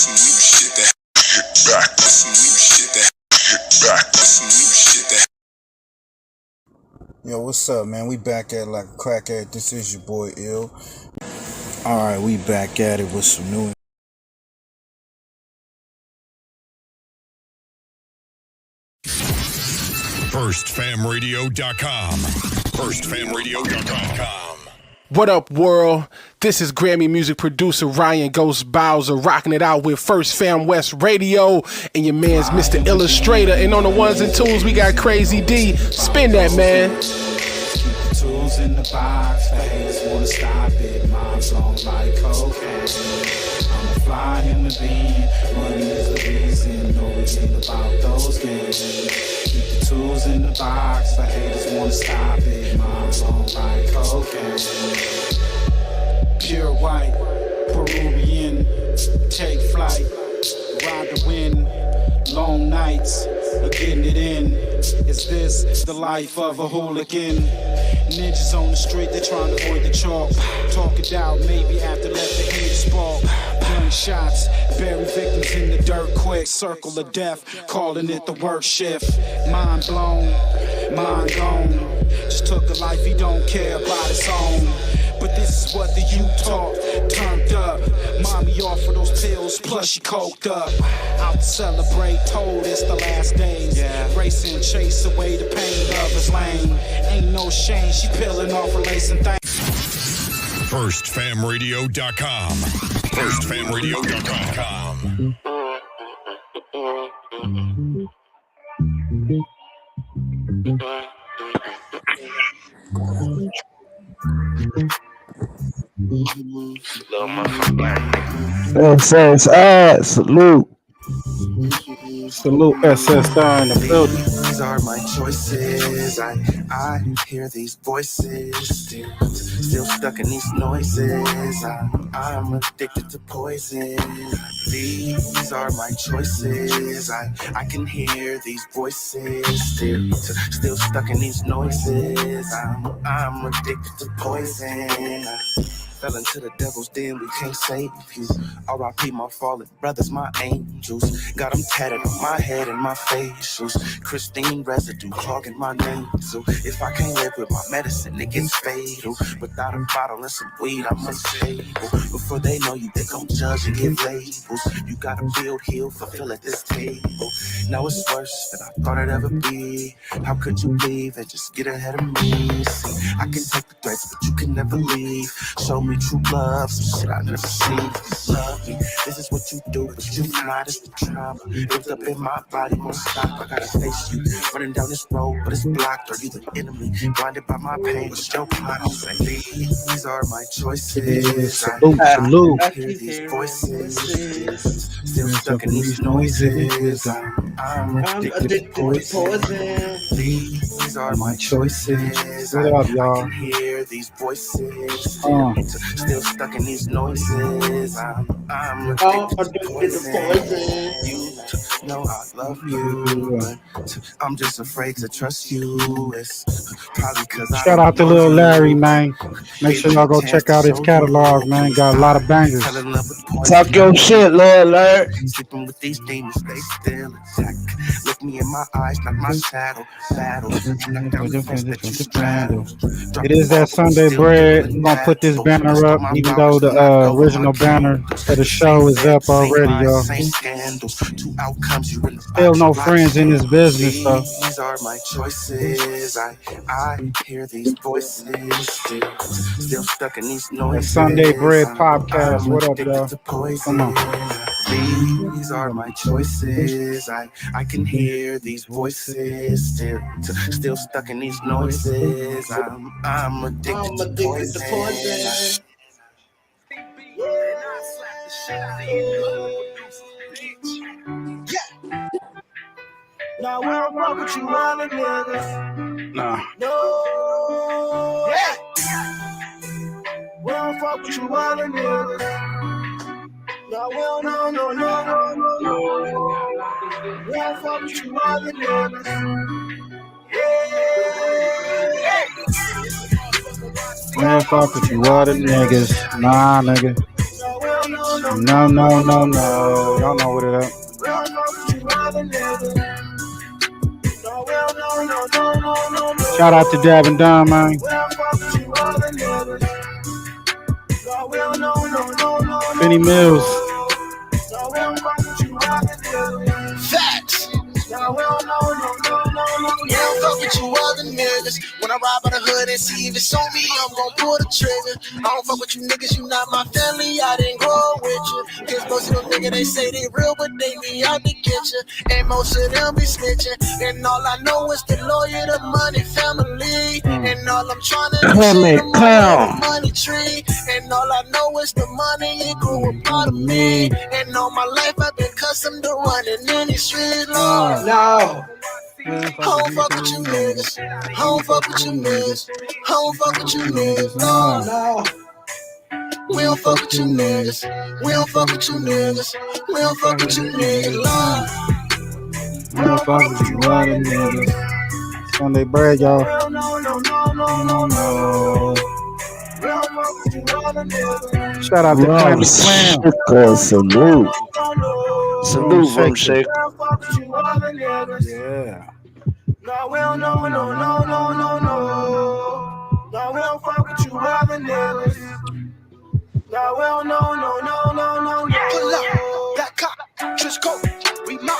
some new shit that hit back with some new shit that hit back with some new shit that. Yo, what's up, man? We back at like a crack at. This is your boy Ill. Alright, we back at it with some new. FirstFamRadio.com. FirstFamRadio.com. What up, world? This is Grammy music producer Ryan Ghost Bowser rocking it out with First Fam West Radio and your man's Mr. Illustrator. And on the ones and twos, we got Crazy D. Spin that, man. Keep the tools in the box. The haters wanna stop it. Mom's long like cocaine. I'm a fly human being. Money is the reason. No reason about those games. Keep the tools in the box. The haters wanna stop it. Mom's long like cocaine. Pure white, Peruvian. Take flight. Ride the wind. Long nights of getting it in. Is this the life of a hooligan? Ninjas on the street, they're trying to avoid the chalk. Talk it out, maybe after let the haters spark. Gunshots, bury victims in the dirt quick. Circle of death, calling it the worst shift. Mind blown, mind gone. Just took a life he don't care about his own. But this is what the youth taught, turned up. Mommy offered those pills, plus she coked up. Out to celebrate, told it's the last days. Race and chase away the pain of his lane. Ain't no shame, she peeling off her lace and things. FirstFamRadio.com. FirstFamRadio.com. SSI, salute. Salute SSI in the building. These are my choices. I hear these voices. Still stuck in these noises. I'm addicted to poison. These are my choices. I can hear these voices. Still stuck in these noises. I'm addicted to poison. Fell into the devil's den, we can't save you. R.I.P. my fallen brothers, my angels. Got them tatted on my head and my facials. Christine residue clogging my nasal. If I can't live with my medicine, it gets fatal. Without a bottle and some weed, I'm unstable. Before they know you, they gon' judge and give labels. You gotta build, heal, fulfill at this table. Now it's worse than I thought it'd ever be. How could you leave and just get ahead of me? See, I can take the threats, but you can never leave. Show me true love, some shit I never seen. Love me, this is what you do, but you not, it's the trauma. Built up in my body, won't stop, I gotta face you. Running down this road, but it's blocked, are you the enemy? Blinded by my pain, but your plot, I say, these are my choices. Salute. I hear these voices. Still stuck in these noises. I'm addicted to poison. These are my choices. What up, y'all? I can hear these voices. Still stuck in these noises. I'm addicted to poison. You know I love you, but I'm just afraid to trust you. It's probably because Shout out to Lil Larry, man. Make sure y'all go check out his catalog, man. Got a lot of bangers. Talk your shit, Lil Larry. Sleeping with these demons, they still attack. Look me in my eyes, not my shadow. Battle. It is that Sunday bread. We're gonna put this banner up, even though the original banner for the show is up already, y'all. Still no friends in this business, though. These are my choices. I hear these voices. Still stuck in these noises. Sunday bread podcast. What up, y'all? Come on. These are my choices. I can hear these voices. Still stuck in these noises. I'm addicted to poison. Now we don't fuck with you other niggas. Nah. No. We don't fuck with you other niggas. No, we don't, no. We don't fuck with you other niggas. We don't fuck with you other niggas. Nah, nigga. No, no, no, no. Y'all know what it is. We don't fuck with you other niggas. No, we don't, no. Shout out to Dab and Don, man. We don't fuck with you other niggas. No, we don't, no. Benny Mills. No, we don't fuck with you other niggas. Facts. No, we don't, no. We don't fuck with you other niggas. When I ride by the hood and see if it's on me, I'm gon' pull the trigger. I don't fuck with you niggas, you not my family, I didn't grow with you. Cause most of them niggas, they say they real, but they be out to get you. And most of them be snitching. And all I know is the lawyer, the money family. And all I'm trying to do is the money tree. And all I know is the money, it grew a part of me. And all my life I've been accustomed to running in these streets, Lord. No. I don't fuck with you niggas. I don't fuck with you niggas. I don't fuck with you niggas. No. We don't fuck with you niggas. We don't fuck with you niggas. We don't fuck with you niggas. No. We don't fuck with you other niggas. Sunday bread, y'all. No. Shout out to Tammy Slam. Salute. Salute from Shake. Yeah. No, we don't no. No, we don't fuck with you other niggas. No, we don't no. Pull up, that cop, just go. We mob,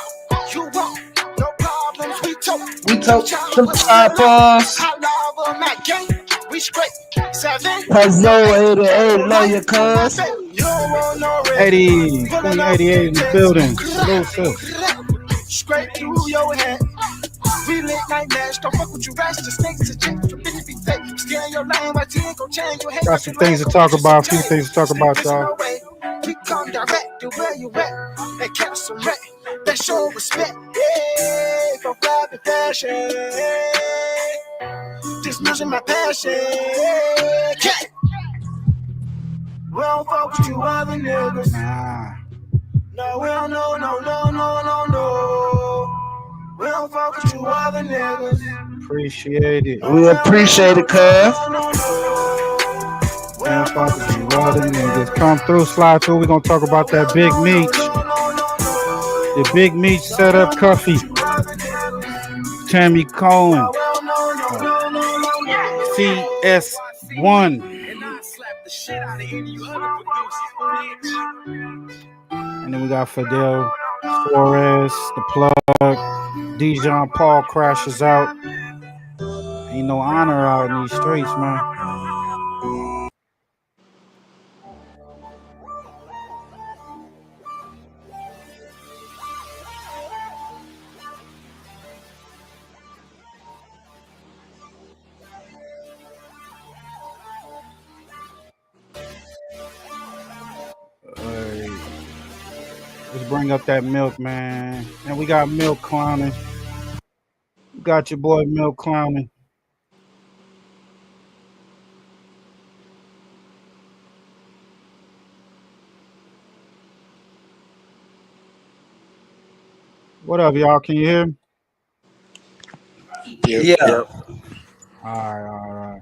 you walk, no problems, we talk. We talk some choppers. Hot lava, Mac gang, we scrape. 7. Puzzle 88, lawyer cuz. 80, 2088 in the building. Salute, sis. Straight through your head. We lit nightmares, don't fuck with you rats, just niggas to change your business be fake. Stay in your lane, my team gon' change your head. Got some things to talk about, a few things to talk about, y'all. We come direct to where you at, and catch some wreck. That show respect, yeah, from fly to fashion. This music my passion, yeah. We don't fuck with you other niggas. Nah. No, we don't no. We don't fuck with you other niggas. Appreciate it. We appreciate it, cuz. We don't fuck with you other niggas. Come through, slide through. We're going to talk about that Big Meech. The Big Meech set up Cuffy. Tammy Cowin. CS1. And then we got Fidel, Suarez, the plug. Dijon Paul crashes out. Ain't no honor out in these streets, man. Let's bring up that milk, man. And we got Milk clowning. We got your boy Milk clowning. What up, y'all? Can you hear me? Yeah. All right.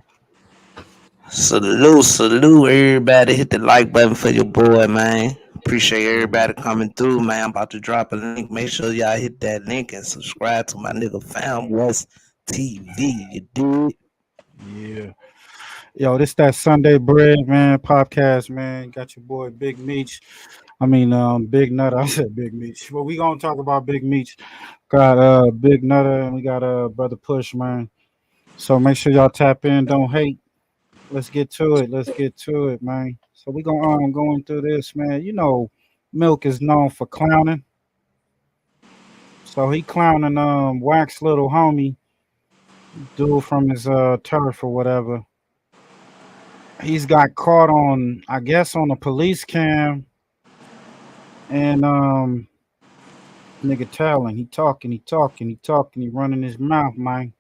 Salute, everybody. Hit the like button for your boy, man. Appreciate everybody coming through, man. I'm about to drop a link. Make sure y'all hit that link and subscribe to my nigga Fam West TV. You do it? Yeah. Yo, this that Sunday bread, man, podcast, man. Got your boy Big Meech. Big Nutter. I said Big Meech. Well, we gonna talk about Big Meech. Got Big Nutter and we got Brother Push, man. So make sure y'all tap in. Don't hate. Let's get to it, man. So we gonna going through this, man. You know, Milk is known for clowning. So he clowning Wax little homie, dude from his turf or whatever. He's got caught on, I guess, on a police cam. And nigga telling, he talking, he running his mouth, man.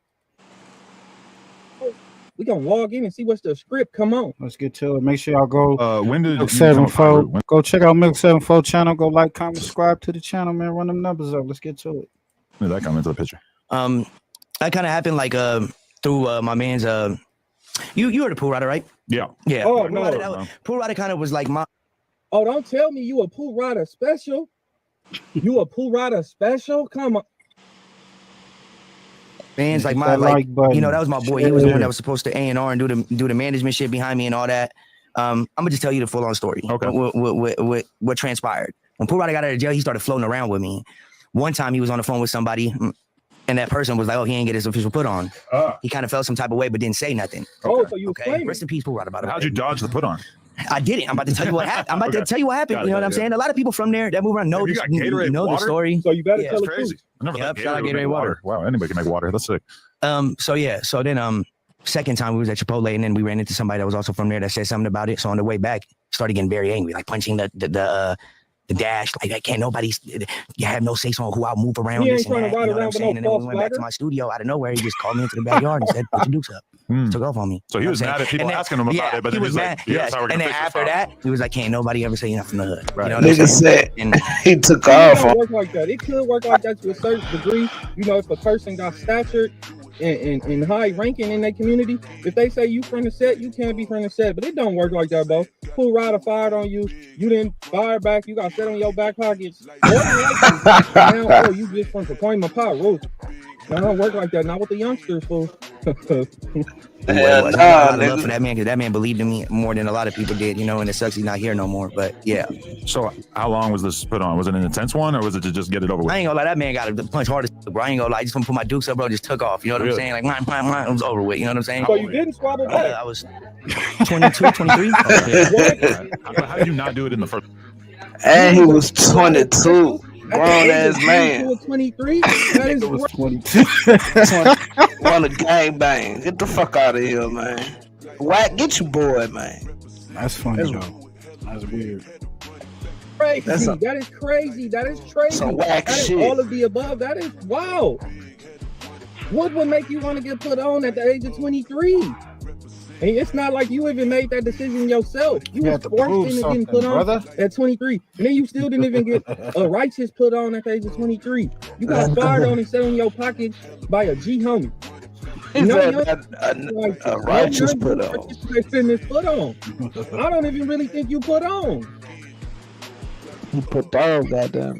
We can walk in and see what's the script. Come on. Let's get to it. Make sure y'all go When did Milk 74. Go check out Milk 74 channel. Go like, comment, subscribe to the channel, man. Run them numbers up. Let's get to it. When did that come into the picture? That kind of happened like through my man's you heard of Pool Rider, right? Yeah. Yeah. Oh, Pool Rider kind of was like my Oh, don't tell me you a Pooh Rider special. You a Pooh Rider special? Come on. Fans like my that was my boy. He was the one that was supposed to A&R and do the management shit behind me and all that. I'm gonna just tell you the full on story. Okay. What transpired when Pooh Rider got out of jail? He started floating around with me. One time he was on the phone with somebody, and that person was like, "Oh, he ain't get his official put on." He kind of felt some type of way, but didn't say nothing. Oh, so you okay? Rest in peace, Pooh Rider. How'd you dodge the put on? I didn't. I'm about to tell you what happened. I'm about to tell you what happened. You know what I'm saying? A lot of people from there that move around know the story. So you better tell the truth. I never thought shout out Gatorade water. Wow, anybody can make water. That's sick. So then second time we was at Chipotle, and then we ran into somebody that was also from there that said something about it. So on the way back, started getting very angry, like punching the dash, like I can't nobody. You have no say on who I'll move around. He This ain't trying and to that, ride you know what I'm around with saying? no And then we false went back to flatter. my studio out of nowhere. He just called me into the backyard and said, "Put your dukes up." Took off on me. So he was mad at people asking him about it, but he then was mad. like, "Yeah, that's how we're and gonna then fix after this that, he was like, "Can't nobody ever say nothing from the hood." Right. You know what I'm Nigga saying? said he took It off. don't work like that. It could work like that to a certain degree. You know, if a person got statured and high ranking in their community, if they say you from the set, you can't be from the set. But it don't work like that, bro. Pooh Rider fired on you. You didn't fire back. You got set on your back pockets. Now, you just from Pacoima Pot Road. It don't work like that. Not with the youngsters, fool. I got a lot of love for that man because that man believed in me more than a lot of people did, you know, and it sucks he's not here no more. But yeah. So how long was this put on? Was it an intense one or was it to just get it over with? I ain't gonna lie, that man got a punch hard as bro. I ain't gonna lie, I just want to put my dukes up, bro, just took off. You know what I'm saying? Like mine, it was over with. You know what I'm saying? So you didn't squabble back? I was 22, 23. How did you not do it in the first? And he was 22. Grown ass man. 23? That is was 22. Want a gangbang. Get the fuck out of here, man. Whack, get your boy, man. That's funny, though. That's weird. Crazy. That is crazy. That is crazy. Some whack that is shit. all of the above. That is wow. What would make you want to get put on at the age of 23? And it's not like you even made that decision yourself. You was forced into getting put on at 23. And then you still didn't even get a righteous put on at the age of 23. You got fired on and set in your pocket by a G homie. A righteous put on. Put on. I don't even really think you put on. You put down, goddamn.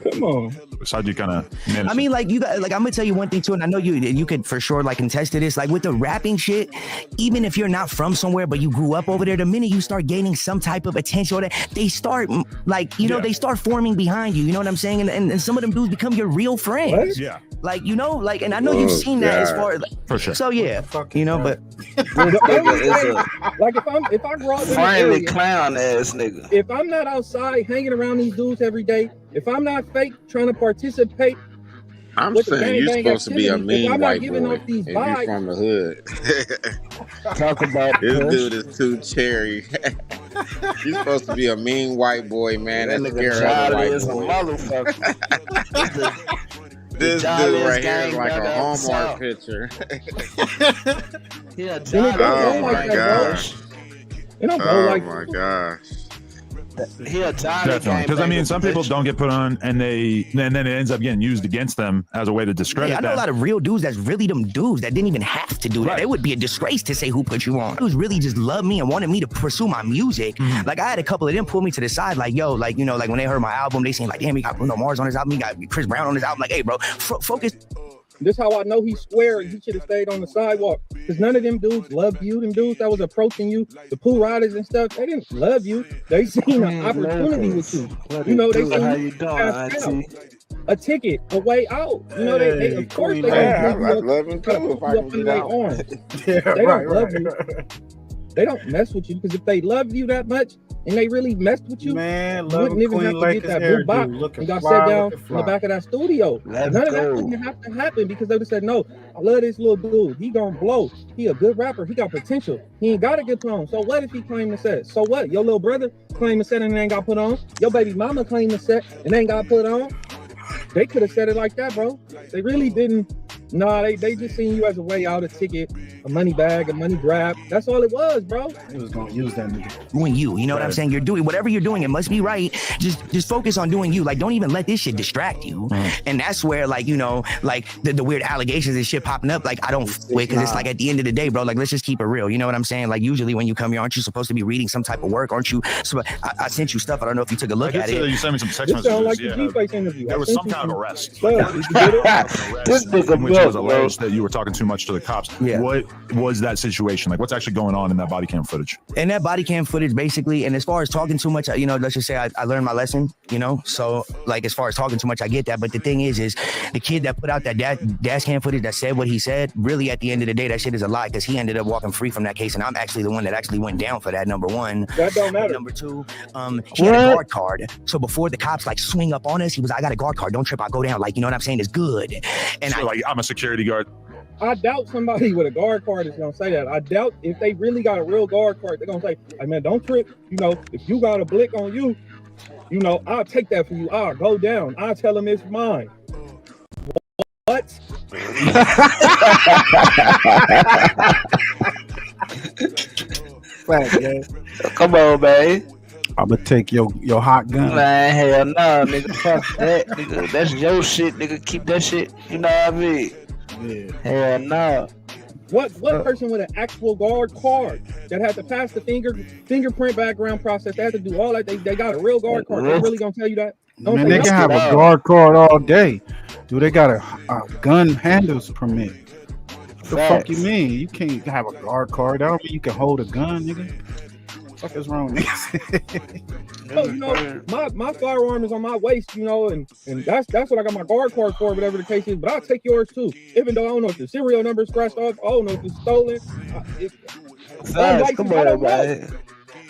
Come on. So how'd you kind of manage? I mean, like you got, like I'm gonna tell you one thing too, and I know you could for sure like contest to this. Like with the rapping shit, even if you're not from somewhere but you grew up over there, the minute you start gaining some type of attention, or that they start like they start forming behind you. You know what I'm saying? And some of them dudes become your real friends. What? Yeah. Like like, and I know you've seen that as far as for sure. So yeah, you know, but like if I grow up in finally clown ass nigga. If I'm not outside hanging around these dudes every day, if I'm not fake trying to participate, I'm saying you're supposed to be a mean white boy if you're from the hood. Talk about this dude is too cherry. You're supposed to be a mean white boy, man. That's scary other white boy. This dude right here is like a Hallmark picture. Yeah, oh my gosh. Oh my gosh. Definitely, because I mean, some people don't get put on, and then it ends up getting used against them as a way to discredit. Yeah, I know them. a lot of real dudes that's really them dudes that didn't even have to do that. It would be a disgrace to say who put you on. Dudes really just loved me and wanted me to pursue my music. Mm-hmm. Like I had a couple of them pull me to the side, like yo, like you know, like when they heard my album, they seen like, damn, he got Bruno Mars on his album, he got Chris Brown on his album. Like, hey, bro, focus. This how I know he's square and he should have stayed on the sidewalk. Because none of them dudes loved you. Them dudes that was approaching you, the Pooh Riders and stuff, they didn't love you. They seen an opportunity with you. You know, they seen a ticket, a way out. You know, they of course they don't love him too if I can get out. They don't love you. They don't mess with you because if they love you that much and they really messed with you, man, you wouldn't even have to get that blue box and got set down in the back of that studio. None of that wouldn't have to happen because they would have said, no, I love this little dude. He gonna blow. He a good rapper. He got potential. He ain't got to get put on. So what if he claimed the set? So what? Your little brother claimed the set and ain't got put on. Your baby mama claimed the set and ain't got put on. They could have said it like that, bro. They really didn't Nah, they just seen you as a way out, a ticket, a money bag, a money grab. That's all it was, bro. They was gonna use that nigga. Doing you know what I'm saying? You're doing whatever you're doing. It must be right. Just focus on doing you. Like, don't even let this shit distract you. And that's where, like, you know, like the weird allegations and shit popping up. Like, I don't with because it's like at the end of the day, bro. Like, let's just keep it real. You know what I'm saying? Like, usually when you come here, aren't you supposed to be reading some type of work? Aren't you? So I sent you stuff. I don't know if you took a look at it. You sent me some text This sound messages. like the G-Face interview. There was some kind of arrest. This nigga which was milk, alleged that you were talking too much to the cops. Yeah. What was that situation like? What's actually going on in that body cam footage? And that body cam footage, basically, and as far as talking too much, you know, let's just say I learned my lesson, you know. So, like, as far as talking too much, I get that. But the thing is the kid that put out that dash cam footage that said what he said, really, at the end of the day, that shit is a lie, because he ended up walking free from that case, and I'm actually the one that actually went down for that. Number one. That don't matter. Number two, he had a guard card. So before the cops like swing up on us, he was, I got a guard card. Don't trip. I'll go down. Like, you know what I'm saying? It's good. And So, like, I'm a security guard. I doubt somebody with a guard card is gonna say that. I doubt if they really got a real guard card, they're gonna say, hey man, don't trip. You know, if you got a blick on you, you know, I'll take that for you. I'll go down. I'll tell them it's mine. What? Fact, yeah. Come on, man. I'm gonna take your hot gun. Man, hell no, nigga. Fuck that, nigga. That's your shit, nigga. Keep that shit. You know what I mean? Yeah. Hell no. What person with an actual guard card that had to pass the fingerprint background process, they had to do all that, they got a real guard card. They really gonna tell you that? Don't Man, they can have a guard card all day. Dude, they got a gun handles permit. What the fuck you mean? You can't have a guard card. That don't mean you can hold a gun, nigga. What the fuck is wrong, nigga? Oh, you know, my firearm is on my waist, you know, and that's what I got my guard card for, whatever the case is. But I'll take yours too, even though I don't know if the serial number is scratched off. I don't know if it's stolen. Come on, man.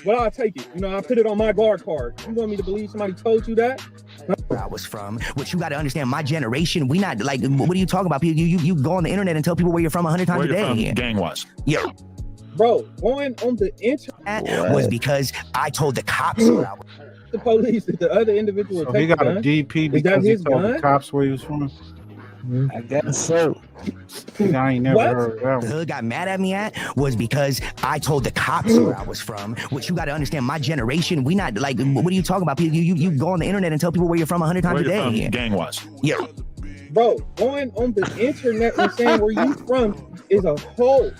But I'll take it. You know, I put it on my guard card. You want me to believe somebody told you that? Where I was from, which you got to understand, my generation, we not like, what are you talking about? You go on the internet and tell people where you're from 100 times a day. Gang wise. Yeah. Bro, going on the internet was because I told the cops where I was. The police, the other individual. So he got a DP because he told the cops where he was from. I guess so. I ain't never heard of that. The hood got mad at me at was because I told the cops where I was from, which you got to understand, my generation, we not like, what are you talking about? You go on the internet and tell people where you're from 100 times a day. Gang wise. Yeah. Bro, going on the internet and saying where you from is a whole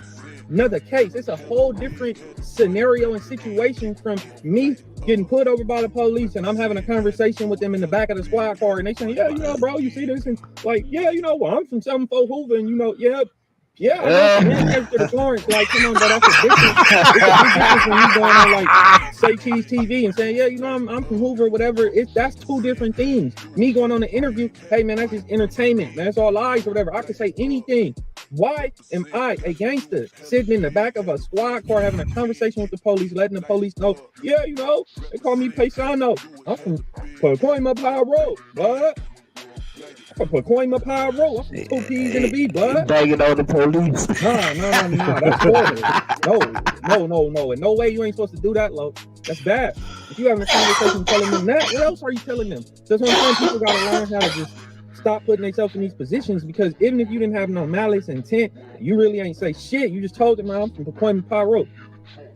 another case. It's a whole different scenario and situation from me getting pulled over by the police and I'm having a conversation with them in the back of the squad car and they saying, yeah, you know, bro, you see this? And like, yeah, you know, well, I'm from 74 Hoover and you know, I'm to the Florence. Like, come on, bro, that's a difference. It's a big difference when you going on like Say Cheese TV and saying, yeah, you know, I'm from Hoover, whatever. That's two different things. Me going on the interview, hey man, that's just entertainment, man. That's all lies or whatever. I can say anything. Why am I, a gangster, sitting in the back of a squad car having a conversation with the police, letting the police know, yeah, you know, they call me Paisano. I'm from Pacoima Power Road, what? I'm from Pacoima Power Road. I'm from 2 P's in the B, blood. Banging on the police. No. That's horrible. No. In no way you ain't supposed to do that, Lo. That's bad. If you having a conversation telling them that, what else are you telling them? That's what I'm saying. People gotta learn how to just stop putting themselves in these positions, because even if you didn't have no malice intent, you really ain't say shit. You just told them, man, I'm from Pacoima Power Road.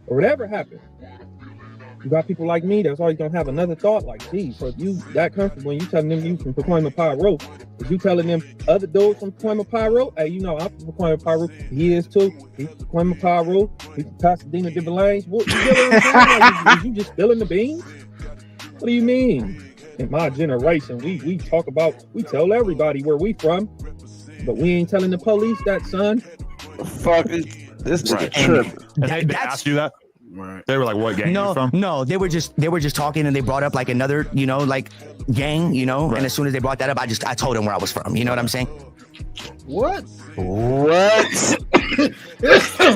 Or whatever happened. You got people like me that's always gonna have another thought like, geez, so if you that comfortable when you telling them you from Pacoima Power Road, if you telling them other dudes from Pacoima Power Road, hey, you know, I'm from Pacoima Power Road, he is too, he's from Pacoima Power Road, he's from Pasadena different lanes. What, you know what I'm saying? Like, you just spilling the beans? What do you mean? In my generation, we talk about, we tell everybody where we from, but we ain't telling the police that, son. Fuck it. This is a trip. And they asked you that? Right. They were like, what gang you from? No, they were just talking and they brought up like another, you know, like gang, you know, and as soon as they brought that up, I told them where I was from. You know what I'm saying? What?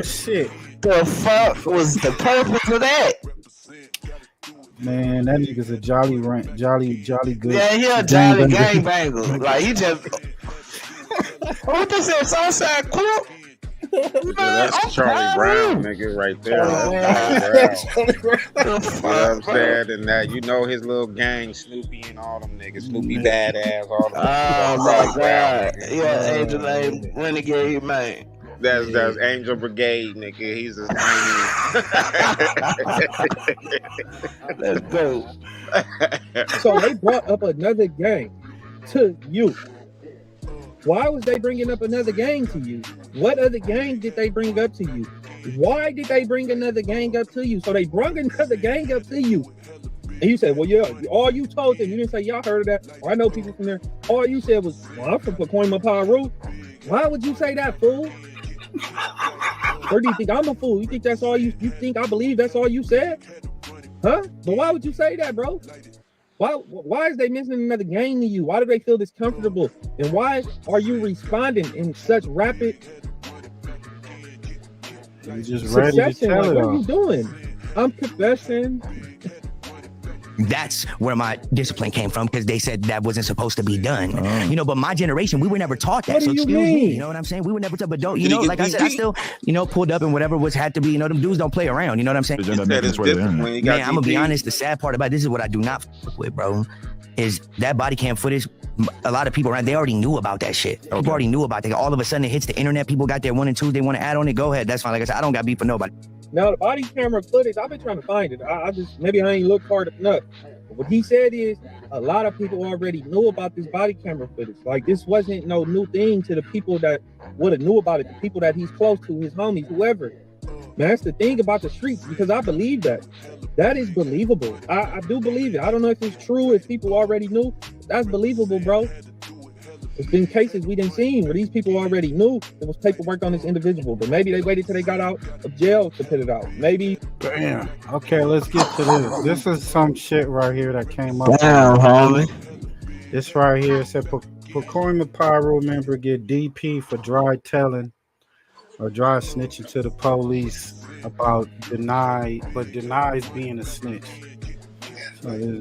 Shit. The fuck was the purpose of that? Man, that nigga's a jolly good. Yeah, he a jolly gangbanger. Like, he just... What this is? Southside Club? That's Charlie Brown, nigga, right there. Charlie Brown. You know what I'm saying? And that, you know, his little gang, Snoopy and all them niggas, Snoopy Badass, all them. Oh my God! Yeah, Angel ain't renegade, man. That's Angel Brigade, nigga. He's his name. Let's go. So they brought up another gang to you. Why was they bringing up another gang to you? What other gang did they bring up to you? Why did they bring another gang up to you? So they brought another gang up to you. And you said, well, yeah, all you told them, you didn't say, y'all heard of that, or I know people from there. All you said was, well, I'm from Pacoima, Peru. Why would you say that, fool? Or do you think I'm a fool? You think that's all you think I believe that's all you said? Huh? But why would you say that, bro? Why is they mentioning another gang to you? Why do they feel this comfortable? And why are you responding in such rapid succession? Like, what are you doing? I'm confessing. That's where my discipline came from, because they said that wasn't supposed to be done. You know, but my generation, we were never taught that. What so do you excuse mean? me, you know what I'm saying? We were never taught, but don't, you know, like I said, I still, you know, pulled up and whatever was had to be, you know, them dudes don't play around, you know what I'm saying? Man, I'm gonna be honest, the sad part about it, this is what I do not fuck with, bro, is that body cam footage. A lot of people around, they already knew about that shit. People already knew about that. All of a sudden it hits the internet, people got their 1 and 2, they want to add on it, go ahead, that's fine. Like I said, I don't got beef for nobody. Now the body camera footage, I've been trying to find it. I just, maybe I ain't looked hard enough. But what he said is a lot of people already knew about this body camera footage. Like, this wasn't no new thing to the people that would have knew about it, the people that he's close to, his homies, whoever. Man, that's the thing about the streets, because I believe that. That is believable. I do believe it. I don't know if it's true, if people already knew. That's believable, bro. There's been cases we didn't see where these people already knew there was paperwork on this individual, but maybe they waited till they got out of jail to put it out. Maybe. Damn. Okay, let's get to this. This is some shit right here that came up. Damn, homie. This right here said Pacoima Pyro member get DP for dry telling or dry snitching to the police about denies being a snitch. So here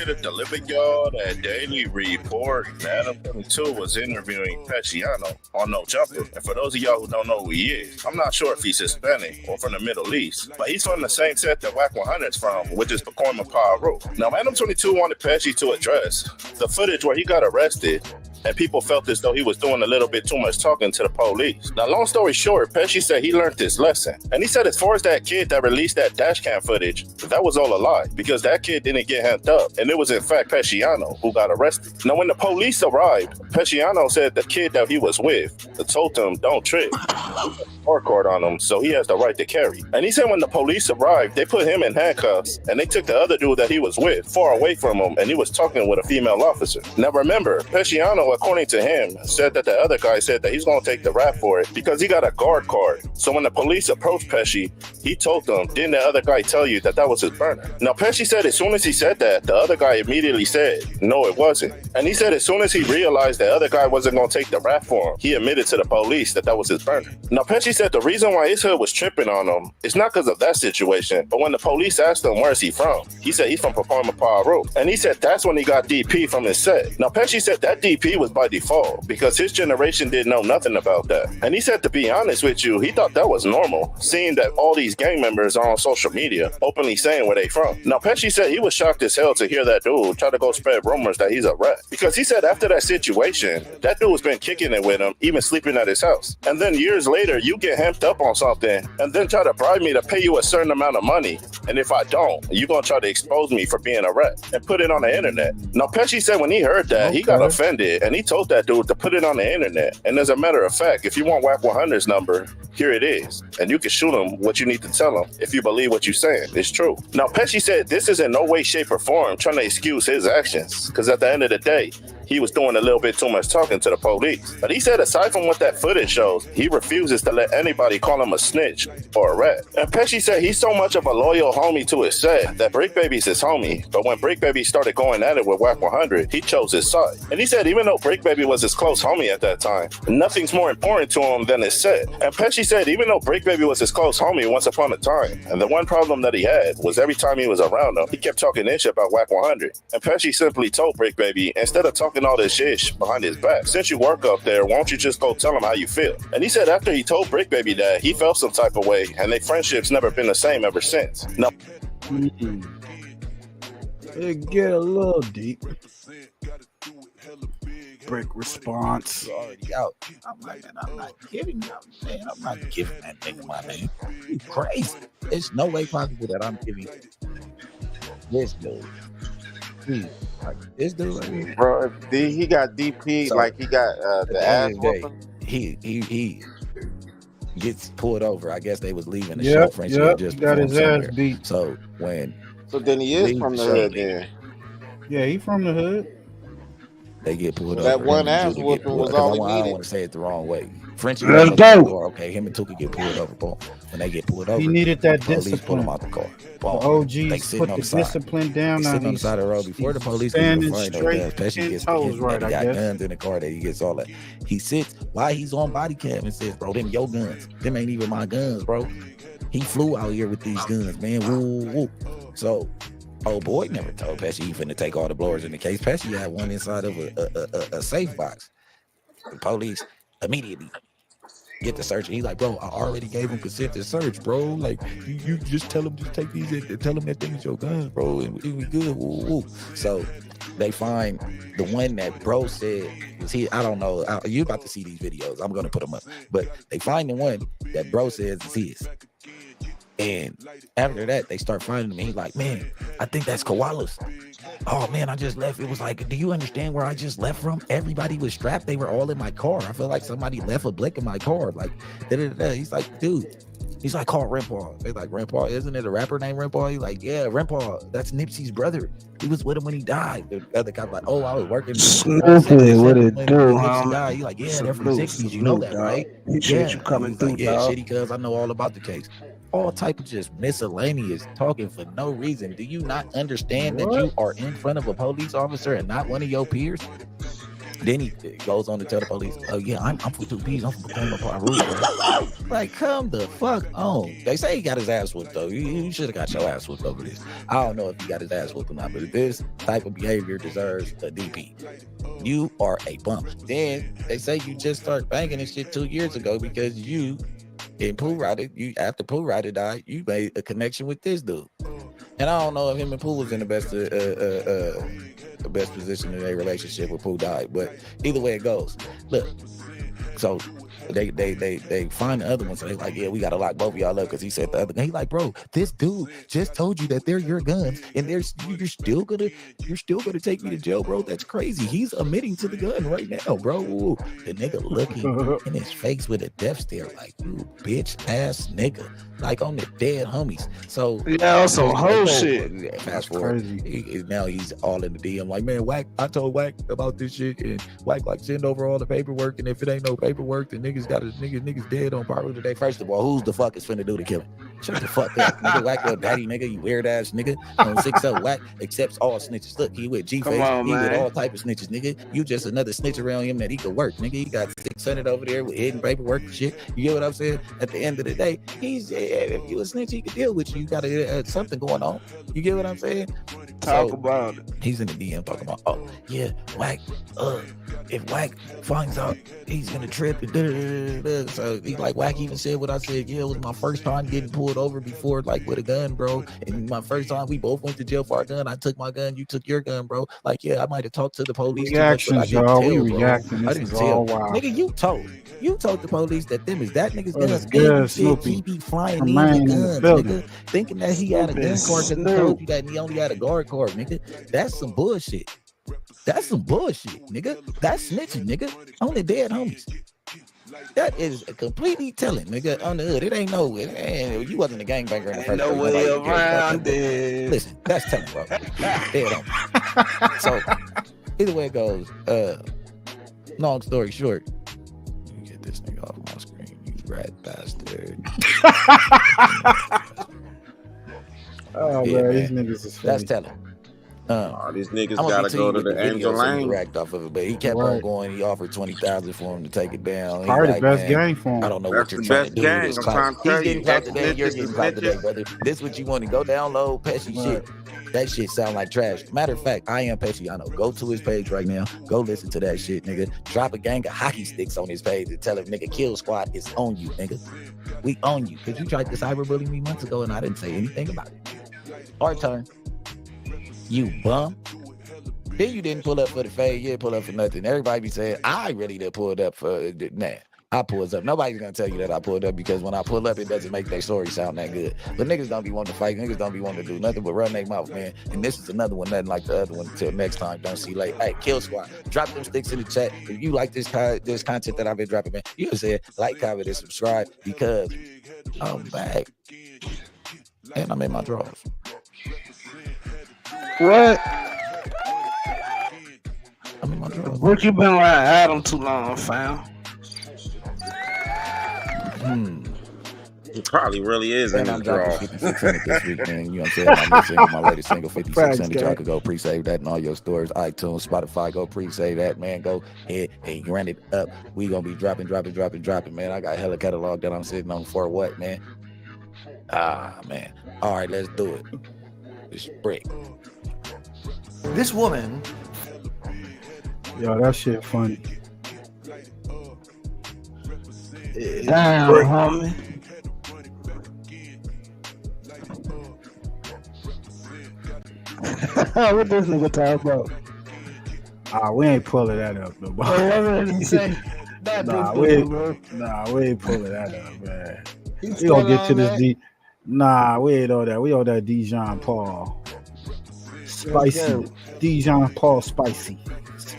to deliver y'all that daily report. Madam 22 was interviewing Pesciano on No Jumper. And for those of y'all who don't know who he is, I'm not sure if he's Hispanic or from the Middle East, but he's from the same set that Whack 100's from, which is Pacoima Peru. Now, Madam 22 wanted Pesci to address the footage where he got arrested and people felt as though he was doing a little bit too much talking to the police. Now, long story short, Pesci said he learned this lesson. And he said as far as that kid that released that dash cam footage, that was all a lie, because that kid didn't get hemmed up. And it was, in fact, Pesciano who got arrested. Now, when the police arrived, Pesciano said the kid that he was with told him, don't trip. Hardcore on him, so he has the right to carry. And he said when the police arrived, they put him in handcuffs and they took the other dude that he was with far away from him, and he was talking with a female officer. Now remember, Pesciano, according to him, said that the other guy said that he's gonna take the rap for it because he got a guard card. So when the police approached Pesci, he told them, didn't the other guy tell you that was his burner? Now Pesci said as soon as he said that, the other guy immediately said, no, it wasn't. And he said as soon as he realized the other guy wasn't gonna take the rap for him, he admitted to the police that was his burner. Now Pesci said the reason why his hood was tripping on him is not because of that situation, but when the police asked him where's he from, he said he's from Pacoima, Peru. And he said that's when he got DP from his set. Now Pesci said that DP was by default because his generation didn't know nothing about that. And he said, to be honest with you, he thought that was normal, seeing that all these gang members are on social media openly saying where they from. Now Pesci said he was shocked as hell to hear that dude try to go spread rumors that he's a rat, because he said after that situation, that dude's been kicking it with him, even sleeping at his house. And then years later, you get hemped up on something and then try to bribe me to pay you a certain amount of money, and if I don't, you're gonna try to expose me for being a rat and put it on the internet. Now Pesci said when he heard that, he got offended and he told that dude to put it on the internet. And as a matter of fact, if you want Whack 100's number, here it is, and you can shoot him what you need to tell him if you believe what you're saying is true. Now Pesci said this is in no way, shape, or form trying to excuse his actions, because at the end of the day, he was doing a little bit too much talking to the police. But he said aside from what that footage shows, he refuses to let anybody call him a snitch or a rat. And Pesci said he's so much of a loyal homie to his set that Brick Baby's his homie, but when Brick Baby started going at it with Whack 100, he chose his side. And he said even though Brick Baby was his close homie at that time, nothing's more important to him than his set. And Pesci said even though Brick Baby was his close homie once upon a time, and the one problem that he had was every time he was around him, he kept talking ish about Whack 100. And Pesci simply told Brick Baby, instead of talking talking all this shit behind his back. Since you work up there, why don't you just go tell him how you feel? And he said after he told Brick Baby that, he felt some type of way, and their friendship's never been the same ever since. No. It get a little deep. Brick response. Already out. I'm like, man, I'm not giving that nigga my name. You crazy. There's no way possible that I'm giving this dude. Like this dude right here. Bro, he got DP, So, like he got the ass day, whooping. he gets pulled over. I guess they was leaving the Yep, show. Friendship yep, just got his performed ass somewhere. beat. So when So then he is leave from the show, hood then. Yeah, he from the hood. they get pulled That over. one him and ass Tuka get whooping pulled was over. 'Cause all he I don't needed. want to say it the wrong way. Friendship Let's goes up to the go. car. Okay, him and Tuka get pulled over. Boom. When they get pulled over, He needed that the police pull discipline. him out the car. The Boom. They OGs sitting put on the the side. discipline down. They Now sitting on the he's side of the road before the police can standing even find no straight, gas. Pesci 10 gets toes he right, I got guess. guns in the car that he gets all that. He sits while he's on body cam and says, "Bro, them your guns. Them ain't even my guns, bro." He flew out here with these guns, man. Woo, woo. So, old boy never told Pesci he finna take all the blowers in the case. Pesci had one inside of a safe box. The police immediately get the search. He's like, "Bro, I already gave him consent to search, bro. Like, you just tell him, just take these and tell him that thing's your guns, bro, and we good." Woo, woo. So they find the one that bro said was he. I don't know. You about to see these videos. I'm gonna put them up. But they find the one that bro says is his. And after that, they start finding him. And he's like, "Man, I think that's Koala's. Oh man, I just left." It was like, "Do you understand where I just left from? Everybody was strapped. They were all in my car. I feel like somebody left a blick in my car." Like, da-da-da-da. He's like, "Dude." He's like, "Call Rempaw." They're like, "Rempaw, isn't it a rapper named Rempaw?" He's like, "Yeah, Rempaw. That's Nipsey's brother. He was with him when he died." The other guy's like, "Oh, I was working." Snoopy, what it when do, Nipsey homie? died. He's like, "Yeah, they're from the Salute, 60s. You know that, dog. right?" Appreciate you coming He's like, through, "Yeah, dog. shitty, cuz I know all about the case." All type of just miscellaneous talking for no reason. Do you not understand that you are in front of a police officer and not one of your peers? Then he goes on to tell the police, "Oh yeah, I'm from 2Ps. I'm from Potomac Park Road." Like, come the fuck on. They say he got his ass whooped though. You should have got your ass whooped over this. I don't know if he got his ass whooped or not, but this type of behavior deserves a DP. You are a bum. Then they say you just started banging and shit 2 years ago because you and Pooh Rider, after Pooh Rider died, you made a connection with this dude. And I don't know if him and Pooh was in the best position in their relationship when Pooh died, but either way it goes. Look, so they find the other one, so they like, "Yeah, we gotta lock both of y'all up," because he said the other guy. He like, "Bro, this dude just told you that they're your guns, and you're still gonna take me to jail, bro. That's crazy." He's admitting to the gun right now, bro. Ooh, the nigga looking in his face with a death stare, like, "You bitch ass nigga," like on the dead homies. So Yeah, some whole shit. Fast forward, now he's all in the DM, like, "Man, Wack, I told Wack about this shit, and Wack like send over all the paperwork, and if it ain't no paperwork, then niggas dead on Parliament today." First of all, who's the fuck is finna do the killing? Shut the fuck up, nigga. Wack your daddy, nigga, you weird ass nigga. On 6-0, Wack accepts all snitches. Look, he with G-Face, he with all type of snitches, nigga. You just another snitch around him that he could work, nigga. He got 600 over there with hidden paperwork and shit. You get what I'm saying? At the end of the day, if you a snitch, he can deal with you. You got something going on. You get what I'm saying? Talk about it. He's in the DM talking about, "Oh yeah, Wack. If Wack finds out, he's gonna trip." And so he like, Wack even said what I said. "Yeah, it was my first time getting pulled over before, like with a gun, bro. And my first time, we both went to jail for our gun. I took my gun, you took your gun, bro. Like, yeah, I might have talked to the police Reactions, too much, but I y'all. didn't We tell, reacting. bro. I This didn't is tell. all wild. Nigga, you told the police that them is that nigga's guns. Good, And you said Snoopy. he be flying in Remain with in the guns, building. nigga, thinking that he had a gun card because he told you that, and he only had a guard card, nigga. That's some bullshit. That's some bullshit, nigga. That's snitching, nigga, on the dead homies. That is completely telling, nigga, on the hood. It ain't you wasn't a gangbanger in the first No place. way Nobody cares about around you. it. Listen, that's telling, bro. Dead homies. So either way it goes, long story short, let me get this nigga off my screen, you rat bastard. Oh Yeah, man, these man. niggas is That's funny. telling. These niggas I'm gonna gotta be to go you to with the the Angel video so you can Lane. racked off of it, but he kept on going. He offered 20,000 for him to take it down. He's Probably the like, best "Man, game for him. I don't know That's what you're the trying to best do. gang. With this I'm clout. trying to He's tell you, getting clout today. You're ex-snitches getting is clout today, snitches. brother. This what you want to go down low, pesky shit. That shit sound like trash. Matter of fact, I Am Pesciano. Go to his page right now. Go listen to that shit, nigga. Drop a gang of hockey sticks on his page and tell him, nigga, Kill Squad is on you, nigga. We own you. Because you tried to cyberbully me months ago and I didn't say anything about it. Our turn. You bum. Then you didn't pull up for the fade. You didn't pull up for nothing. Everybody be saying, I really didn't pull up for, nah. I pulled up. Nobody's gonna tell you that I pulled up because when I pull up, it doesn't make their story sound that good. But niggas don't be wanting to fight. Niggas don't be wanting to do nothing but run their mouth, man. And this is another one, nothing like the other one. Until next time, don't see late. Hey, Kill Squad, drop them sticks in the chat. If you like this content that I've been dropping, man, you can say like, comment, and subscribe because I'm back and I'm in my drawers. What? I'm in my drawers. What you been around Adam too long, fam? It probably really is in And his I'm draw. dropping 5600 this week, man. You know what I'm saying? My new single, my latest single, 5600. Y'all could go pre-save that in all your stores, iTunes, Spotify. Go pre-save that, man. Go ahead and run it up. We gonna be dropping, man. I got hella catalog that I'm sitting on for what, man? Man. All right, let's do it. It's brick. This woman. Yo, that shit funny. Damn, homie. What this nigga talk about? We ain't pulling that up, no. We ain't pulling that up, man. We gonna get to this D. Nah, we ain't on that. We on that Dijon Paul. Spicy. Dijon Paul spicy.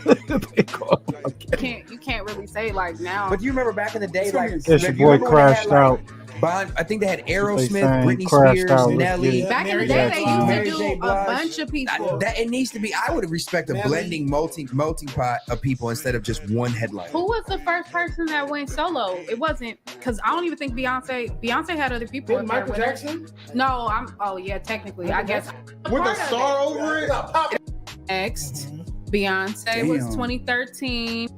You can't really say like now. But do you remember back in the day, like Yes, your boy crashed out. I think they had They Aerosmith, sang Britney crashed Spears, out, let's Nelly. get it. Back in the day, they used to do a bunch of people. That it needs to be. I would respect a blending, melting pot of people instead of just one headline. Who was the first person that went solo? It wasn't because I don't even think Beyonce. Beyonce had other people. Didn't Michael Jackson? No, Oh yeah, technically, I guess. With a star over it. Next, Beyonce was 2013.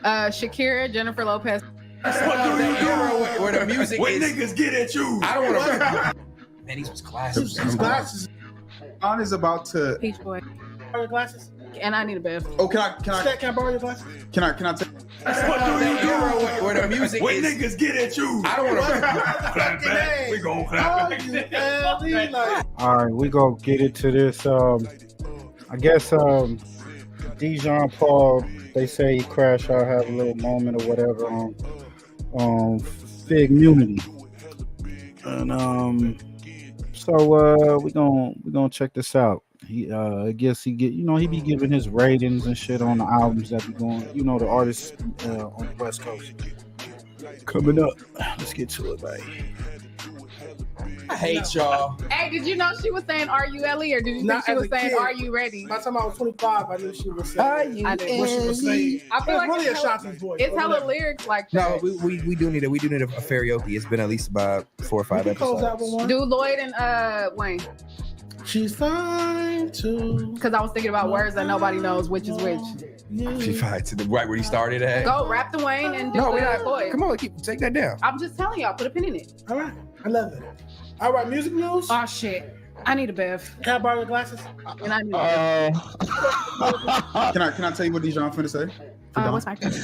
Shakira, Jennifer Lopez. Where the music What is. niggas get at you? I don't want to. Man, these was classic. These glasses. On is about to. Peach Boy. Borrow your glasses. And I need a bath. Oh, can I borrow your glasses? Can I take? Where the music What is. niggas get at you? I don't want to. Clap back. We gon' clap back. All right, we gonna get into this. I guess Dijon Paul. They say he crashed out, have a little moment or whatever on Fig Munity, and so we gonna check this out. I guess he be giving his ratings and shit on the albums that be going. You know, the artists on the West Coast coming up. Let's get to it, baby. I hate y'all. Hey, did you know she was saying "Are you Ellie" or did you think she was saying "Are you ready"? By the time I was 25, I knew she was saying. I did. What she was saying. I feel like really it's a Shanti's voice. It's hella lyrics like No, that. we do need a karaoke. It's been at least about 4 or 5 episodes. Do Lloyd and Wayne. She's fine too. Because I was thinking about words that nobody knows which is which. She's fine to the right where he started at. Go rap the Wayne and do No, we're not. Lloyd. Come on, take that down. I'm just telling y'all, put a pin in it. All right, I love it. All right, music news. Oh shit, I need a bath. Can I borrow your glasses? And I need a bath. Can I tell you what Dijon finna say? What's my question?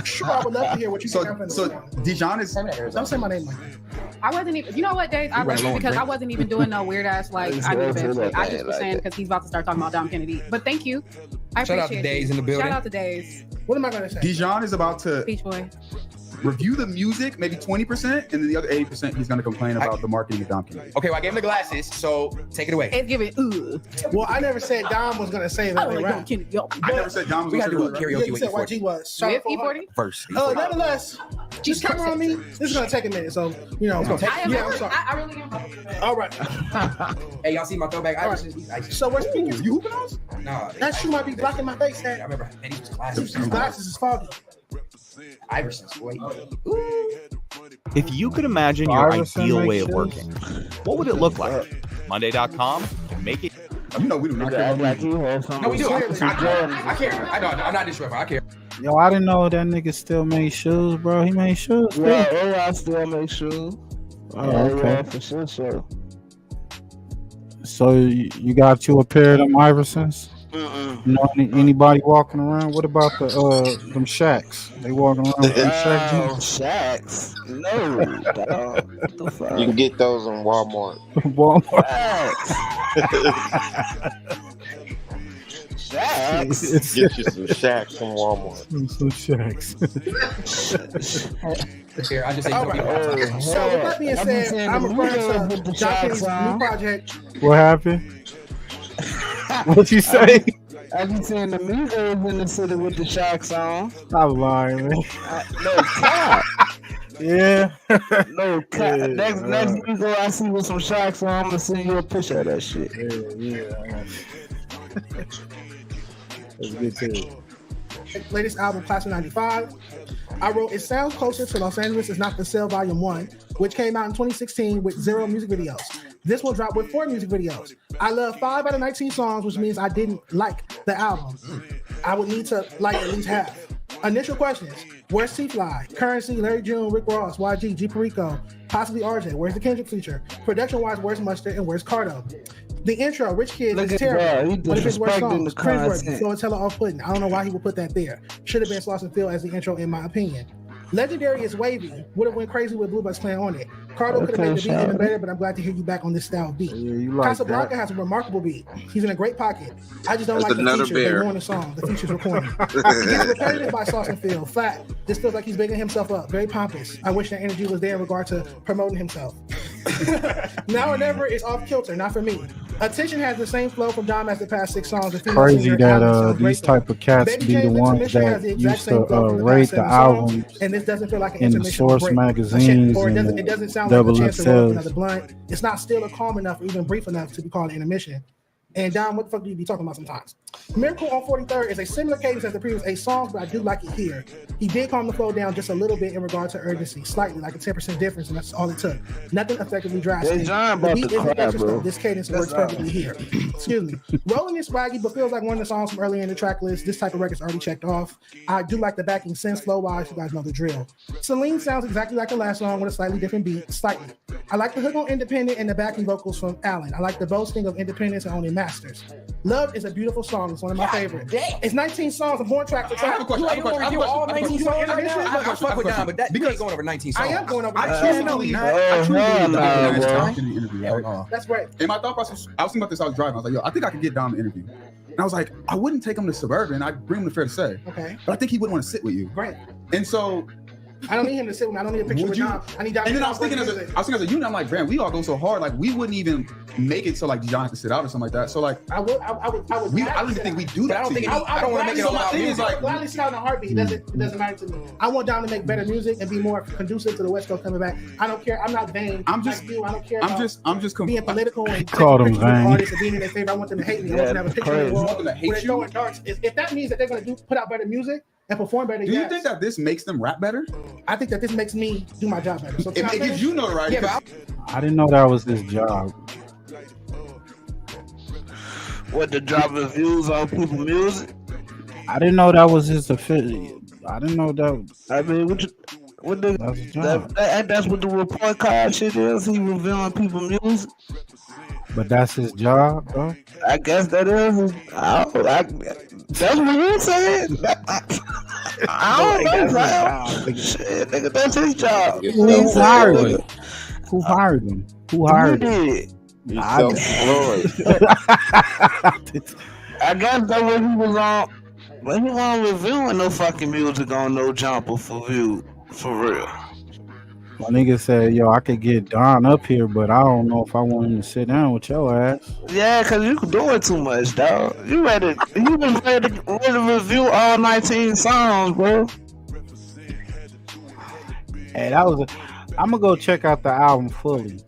Sure, I would love to hear what you think I'm finna say. Dijon is. Don't say my name like that. I wasn't even. You know what, Dave? I rushed because I wasn't even doing no weird ass like I need a bath. Like, I just was saying because he's about to start talking about Dom Kennedy. But thank you. I Shout out appreciate to Days you. in the building. Shout out to Days. What am I gonna say? Dijon is about to Peach Boy. review the music, maybe 20%, and then the other 80% he's gonna complain about the marketing of Dom Kennedy. Okay, well, I gave him the glasses, so take it away. It's giving. Well, I never said Dom was gonna say that. I never said Dom was We gonna gotta do a say karaoke Yeah, you with said E40. YG was. With E40? First. Nonetheless, just come on me. This is gonna take a minute, so you know. I'm sorry. I really am. All right. Hey, y'all see my throwback All Iversons? right. So we're speaking. You hooping those? No, That shoe might be blocking my face. I Dad. remember Eddie was classic. These glasses is foggy. Iversons, boy. If you could imagine your Iverson ideal makes way of sense. working, what would it look like? Monday.com can make it. You know we do not care about you. No, we do. I care. I know. I'm not disrespectful. I care. Yo, I didn't know that nigga still made shoes, bro. He made shoes. Yeah, I still make sure. Oh, okay. For sure. So you got you a pair of them Iversons? You know anybody walking around? What about them Shacks? They walking around with them Shack jeans? Shacks. No, dog. What the fuck? You can get those in Walmart. Walmart. Shacks. Get you some Shacks from Walmart. Some Shacks. Here, I just say All right. So with that being said, I'm referring to Jockey's new project. What happened? What you say? I be seeing the Migos in the city with the Shacks on. Stop lying, man. No cap. Yeah. No cap. Yeah, next Migo I see with some Shacks on, I'm gonna send you a picture of that shit. Yeah. That's good too. Latest album, Class of 95. I wrote, it sounds closer to Los Angeles is Not for Sale Volume 1, which came out in 2016 with 0 music videos. This one dropped with 4 music videos. I love 5 out of 19 songs, which means I didn't like the album. I would need to like at least half. Initial questions: where's T-Fly, Currency, Larry June, Rick Ross, YG, G Perico, possibly RJ? Where's the Kendrick feature? Production-wise, where's Mustard and where's Cardo? The intro, Rich Kid, is terrible. One of his worst songs, cringeworthy, so it's hella off-putting. I don't know why he would put that there. Should have been Sloss and Phil as the intro, in my opinion. Legendary is wavy. Would have went crazy with Blue Bucks playing on it. Cardo could have made the beat even better, but I'm glad to hear you back on this style of beat. Yeah, you like Casablanca that. has a remarkable beat. He's in a great pocket. I just don't That's like the another features. They bear. ruin the song. The features were corny. He gets repetitive by Sloss and Phil. Flat. This feels like he's bigging himself up. Very pompous. I wish that energy was there in regard to promoting himself. Now or Never is off kilter, not for me. Attention has the same flow from Dom as the past 6 songs. Crazy that these type of cats be the ones that used to rate the albums and this doesn't feel like an in the intermission Source break. magazines Or and it doesn't sound like a chance to roll up XXLs. another blunt. It's not still or calm enough or even brief enough to be called an intermission. And Dom, what the fuck do you be talking about sometimes? Miracle on 43rd is a similar cadence as the previous 8 songs, but I do like it here. He did calm the flow down just a little bit in regard to urgency, slightly, like a 10% difference, and that's all it took. Nothing effectively drastic. Hey, John The about beat to isn't cry, extra, bro. this cadence works That's perfectly here. Excuse me. Rolling is swaggy, but feels like one of the songs from earlier in the track list. This type of record's already checked off. I do like the backing synth flow-wise. You guys know the drill. Celine sounds exactly like the last song with a slightly different beat, slightly. I like the hook on Independent and the backing vocals from Allen. I like the boasting of independence and owning masters. Love is a beautiful song. It's one of my favorites. It's 19 songs. I'm going track for track. I have a question. I have a question. I have a question. All 19 songs right now? I fuck with Dom, but that you ain't going over 19 songs. I am going over. I truly believe Dom in the interview. That's right. In my thought process, I was thinking about this. I was driving. I was like, yo, I think I could get Dom an interview. And I was like, I wouldn't take him to Suburban. I'd bring him to Fair to Say. Okay. But I think he wouldn't want to sit with you. Right. And so I don't need him to sit with me. I don't need a picture Would with you? Dom. I need Dom. And then I was thinking as a unit, I'm like, man, we all go so hard. Like we wouldn't even make it so like John has to sit out or something like that. So like I would. I don't even think we do that. I don't to think you. I don't want to make it So all my about thing is music. like, gladly sit out in a heartbeat. It doesn't matter to me. I want Dom to make better music and be more conducive to the West Coast coming back. I don't care. I'm not vain. I'm just- like you. I don't care. I'm about just being political and Called him taking pictures with vain. artists and being in their favor. I want them to hate me. I want them to have a picture crazy. of the You want them to hate where they're you? throwing darts. If that means that they're going to put out better music and perform better, Do you yes. think that this makes them rap better? I think that this makes me do my job better. So It gives finish? you notoriety. Yeah, but I didn't know that was his job. What, to drop reviews on people's music? I didn't know that was his affiliate. I didn't know that. I mean, what the That's his job. that's what the report card shit is. He reviewing people's music. But that's his job, bro. I guess that is. That's what you said. I don't know, bro. Shit, nigga, that's his job. Who hired him? Who hired him? Who hired him? did. He's I did. self-employed. I guess that's what he was on. But he wasn't reviewing no fucking music on No Jumper for view. For real. My nigga said, yo, I could get Don up here, but I don't know if I want him to sit down with your ass. Yeah, cause you doing too much, dog. You was ready to review all 19 songs, bro. Hey, that was I'm gonna go check out the album fully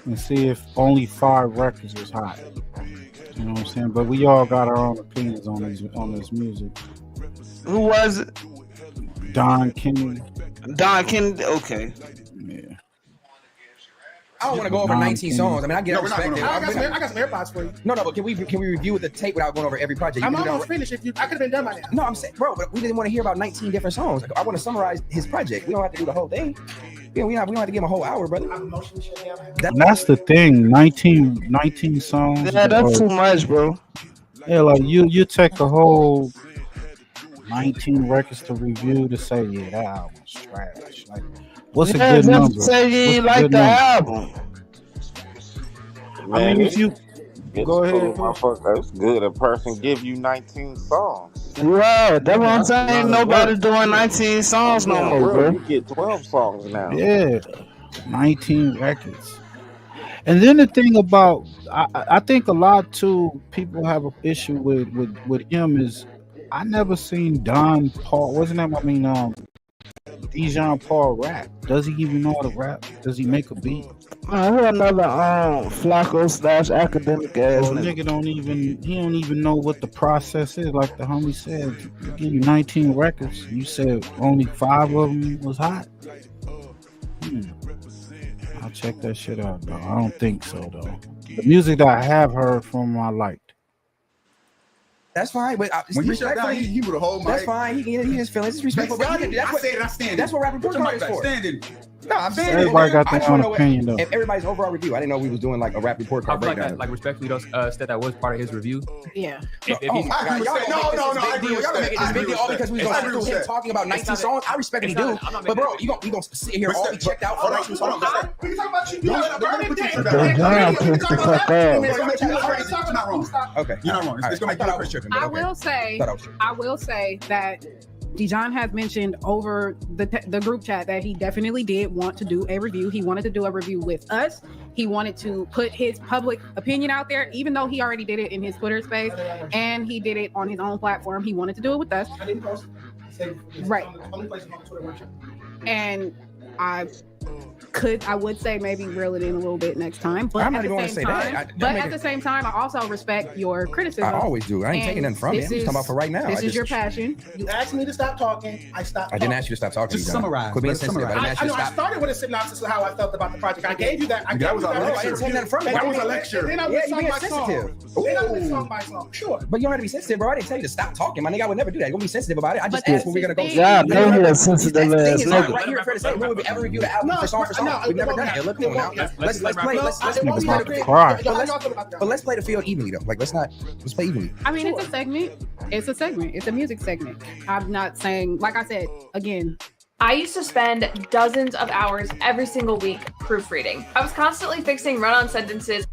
and see if only 5 records was hot. You know what I'm saying? But we all got our own opinions on this music. Who was it? Don Kennedy. Don Kennedy. Okay. Yeah. I don't want to go over 19 songs. I mean, I get perspective. I got some AirPods for you. No, but can we review the tape without going over every project? I'm almost finished. I could have been done by now. No, I'm saying, bro, but we didn't want to hear about 19 different songs. I want to summarize his project. We don't have to do the whole thing. Yeah, we don't have to give him a whole hour, brother. And that's the thing. 19 songs. Yeah, that's too much, bro. Yeah, like you take a whole 19 records to review to say, yeah, that album's trash. Like, what's a good number? Say you ain't like the album. Man, I mean, if you go ahead, that's good. A person give you 19 songs. Yeah, that's what I'm saying. Nobody's doing 19 songs no more, bro. You get 12 songs now. Yeah, 19 records. And then the thing about, I think a lot too, people have an issue with him is, I never seen Don Paul. Wasn't that? I mean, Dijon Paul rap. Does he even know how to rap? Does he make a beat? I heard another Flacco / academic ass nigga don't even know what the process is. Like the homie said, give you 19 records. You said only 5 of them was hot. I'll check that shit out though. I don't think so though. The music that I have heard from him, I liked. That's fine, but when you shut down, he would hold my. That's fine. He his feelings. It's respectful. That's what rap report card is for. No, I'm saying everybody got their own opinion though. Everybody's overall review. I didn't know we was doing like a rap report card breakdown. Like respectfully, those that was part of his review. Yeah. No, I agree. Y'all make this big deal all because we was him talking about 19 songs. I respect what he do, but bro, you gonna sit here all be checked out for 19 songs? We can talk about you. Okay, you're not wrong. It's gonna make Chris tripping. I will say that Dijon has mentioned over the group chat that he definitely did want to do a review. He wanted to do a review with us. He wanted to put his public opinion out there, even though he already did it in his Twitter space and he did it on his own platform. He wanted to do it with us. I didn't post. Right. Only place on Twitter. And I would say maybe reel it in a little bit next time. But I'm not even going to say that. But at the same time, I also respect your criticism. I always do. I ain't taking nothing from you. I'm just talking about for right now. This is your passion. You asked me to stop talking. I stopped. I didn't ask you to stop talking. Just summarize. Quit being sensitive. I started with a synopsis of how I felt about the project. I gave you that. I didn't take nothing from it. That was a lecture. Then I went song by song. Then I went song by song. Sure. But you don't have to be sensitive, bro. I didn't tell you to stop talking. My nigga, I would never do that. You're gonna be sensitive about it. I just asked when we're gonna go. Yeah, no, you're sensitive ass nigga. Right here, fair to say, we would ever review the album for song for song. We've never done it. Look, come on now. Let's play. But let's play the field evenly though. Like let's play evenly. I mean, it's a segment. It's a music segment. I'm not saying, like I said, again, I used to spend dozens of hours every single week proofreading. I was constantly fixing run-on sentences.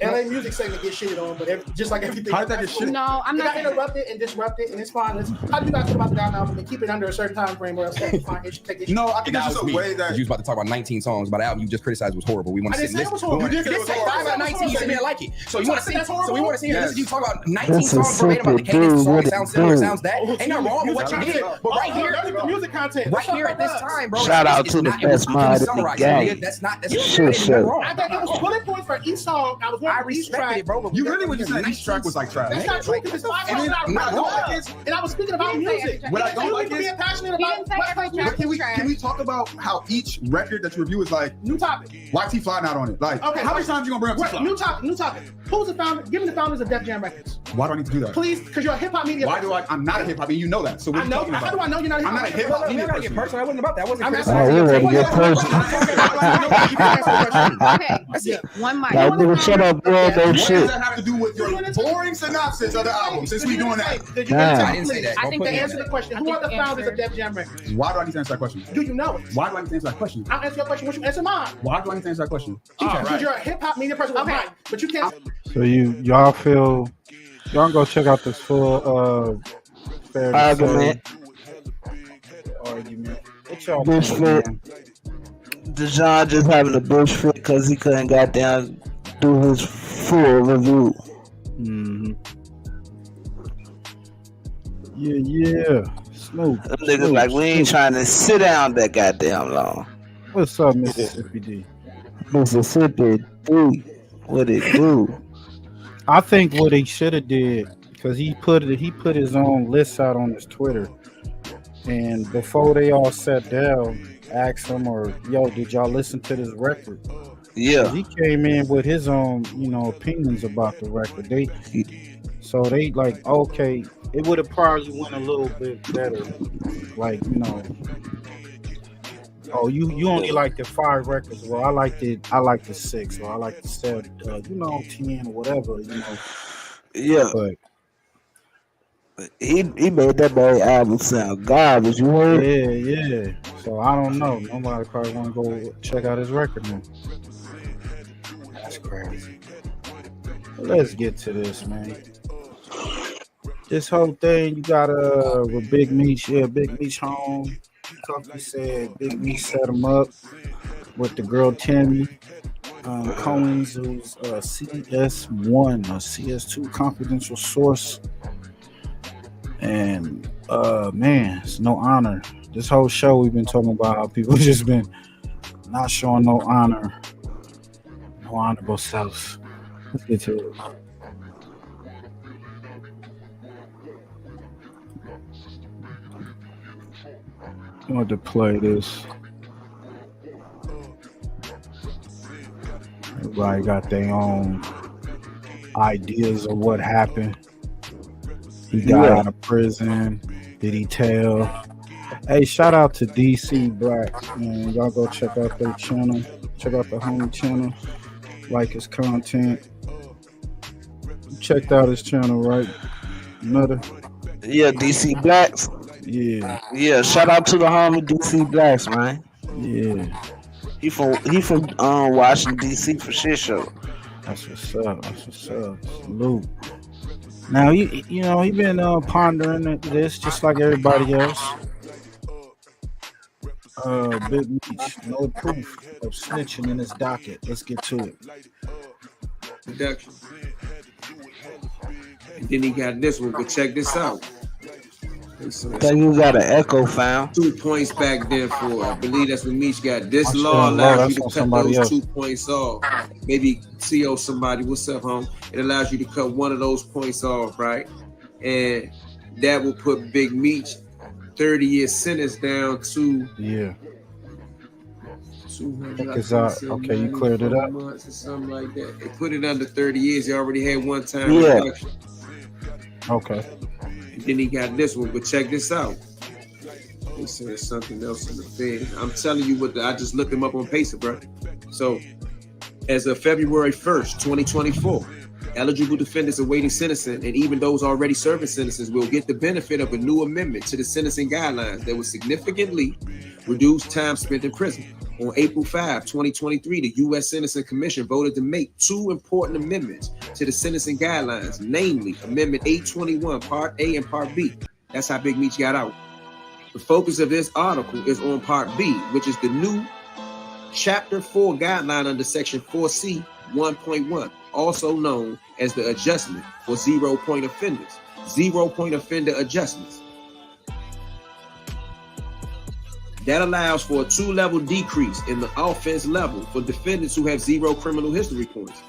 LA music segment gets shitted on, but just like everything. How did that get shitted? No, I'm not interrupted and disrupted, and it's fine. How do you guys feel about the down album and keep it under a certain time frame, or else take issue? No, I think that's just a way that you was about to talk about 19 songs, but the album you just criticized was horrible. We want to sit and listen. You did say 5 out of 19. You said me like it. So you want to see? So we want to see you talk about 19 songs verbatim about the cadence. Song sounds similar, sounds that. Ain't nothing wrong with what you did, but right here, the music content, right here at this time, bro. Shout out to the best mind of the game. That's not wrong. I thought there was bullet points for each song. I respect it, bro. You really would just say each track was like trash. That's not true because it's 5 songs that I don't like it, and I was speaking about music. What I don't like is being passionate about. Can we talk about how each record that you review is like new topic? Why T-Fly not on it? Like, okay, how many times you gonna bring up T-Fly? New topic. Who's the founder? Give me the founders of Def Jam Records. Why do I need to do that? Please, because you're a hip hop media. Why do I? I'm not a hip hop. You know that. So what I know. How do I know you're not a hip hop? I'm not a hip hop media person. Person. I wasn't about that. I wasn't. Okay. That's it. One mic. Shut up, bro. What does that have to do with your boring synopsis of the album? Since we doing that, I didn't say that. I think to answer the question, who are the founders of Def Jam Records? Why do I need to answer that question? Do you know it? Why do I need to answer that question? I'll answer your question once you answer mine. Why do I need to answer that question? Because you're a hip hop media person with a mic, but you can't. So y'all feel y'all go check out this full fair argument. What y'all bush fit. Dijon just having a bush fit because he couldn't goddamn do his full review. Mm-hmm. Yeah. Snoop. Them niggas like we ain't trying to sit down that goddamn long. What's up, Mississippi D? Mississippi D. What it do? I think what he should have did, because he put his own list out on his Twitter, and before they all sat down, asked him, or yo, did y'all listen to this record? Yeah. He came in with his own, opinions about the record. So they like, okay, it would have probably went a little bit better. Like, oh, you only like the 5 records. Well, I like the 6, or I like the 7, 10 or whatever, Yeah. But he made that boy album sound garbage. You heard? Yeah. So I don't know. Nobody probably want to go check out his record now. That's crazy. But let's get to this, man. This whole thing, you got with Big Meech. Yeah, Big Meech home. Cuffy said Big Meech set him up with the girl Tammy. Cowin, who's CS1 or CS2 confidential source. And man, it's no honor. This whole show we've been talking about how people just been not showing no honor, no honorable selves. Let's get to it. I want to play this. Everybody got their own ideas of what happened. He got out of prison. Did he tell? Hey, shout out to DC Black, man. Y'all go check out their channel. Check out the homie channel. Like his content. You checked out his channel, right? Another? Yeah, DC Blacks. Yeah. Yeah, shout out to the homie DC Blacks, man. Yeah. He from Washington DC for shit show. That's what's up. Salute. Now he been pondering this just like everybody else. Big Meech, no proof of snitching in his docket. Let's get to it. Production. And then he got this one, but check this out. Think you got an echo, fam. 2 points back there for, I believe that's what Meech got. This law allows you to cut those 2 points off. Maybe CO somebody, what's up, home? It allows you to cut one of those points off, right? And that will put Big Meech 30-year sentence down to okay, you cleared it up. Or something like that. They put it under 30 years. He already had one time reduction. Okay. And then he got this one, but check this out. He said something else in the Fed. I'm telling you I just looked him up on Pacer, bro. So, as of February 1st, 2024, eligible defendants awaiting sentencing and even those already serving sentences will get the benefit of a new amendment to the sentencing guidelines that will significantly reduce time spent in prison. On April 5, 2023, the U.S. Sentencing Commission voted to make 2 important amendments to the sentencing guidelines, namely Amendment 821, Part A and Part B. That's how Big Meech got out. The focus of this article is on Part B, which is the new Chapter 4 guideline under Section 4C 1.1, also known as the adjustment for 0-point offenders, 0-point offender adjustments. That allows for a 2-level decrease in the offense level for defendants who have 0 criminal history points.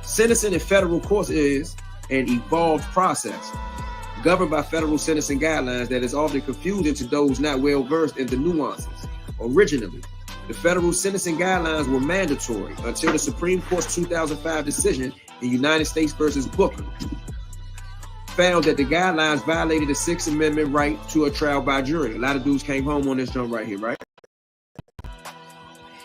Sentencing in federal courts is an evolved process governed by federal sentencing guidelines that is often confusing to those not well versed in the nuances. Originally, the federal sentencing guidelines were mandatory until the Supreme Court's 2005 decision in United States versus Booker found that the guidelines violated the 6th Amendment right to a trial by jury. A lot of dudes came home on this jump right here, right?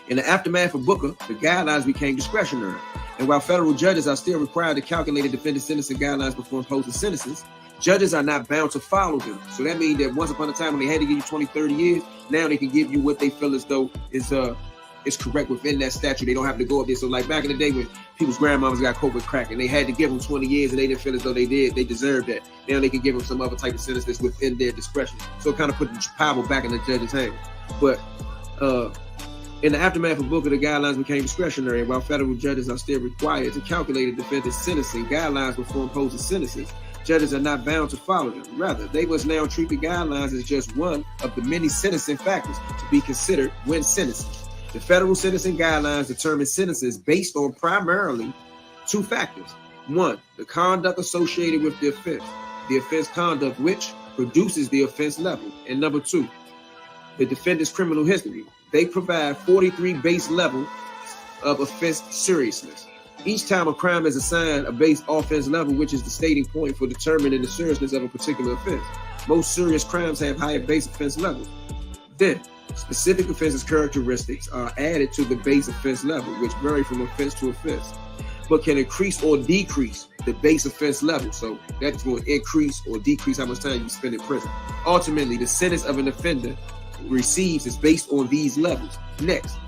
In the aftermath of Booker, the guidelines became discretionary. And while federal judges are still required to calculate a defendant's sentencing guidelines before imposing sentences, judges are not bound to follow them. So that means that once upon a time when they had to give you 20, 30 years, now they can give you what they feel as though is correct within that statute. They don't have to go up there. So like back in the day when people's grandmothers got caught with crack and they had to give them 20 years and they didn't feel as though they deserved that. Now they can give them some other type of sentence that's within their discretion. So it kind of put the power back in the judge's hands. But in the aftermath of Booker, the guidelines became discretionary, and while federal judges are still required to calculate a defendant's sentencing guidelines before imposing sentences, judges are not bound to follow them. Rather, they must now treat the guidelines as just one of the many sentencing factors to be considered when sentencing. The federal sentencing guidelines determine sentences based on primarily 2 factors. 1, the conduct associated with the offense conduct which produces the offense level. And number 2, the defendant's criminal history. They provide 43 base level of offense seriousness. Each time a crime is assigned a base offense level, which is the stating point for determining the seriousness of a particular offense. Most serious crimes have higher base offense levels. Then, specific offenses characteristics are added to the base offense level, which vary from offense to offense, but can increase or decrease the base offense level. So that's going to increase or decrease how much time you spend in prison. Ultimately, the sentence of an offender receives is based on these levels. Next,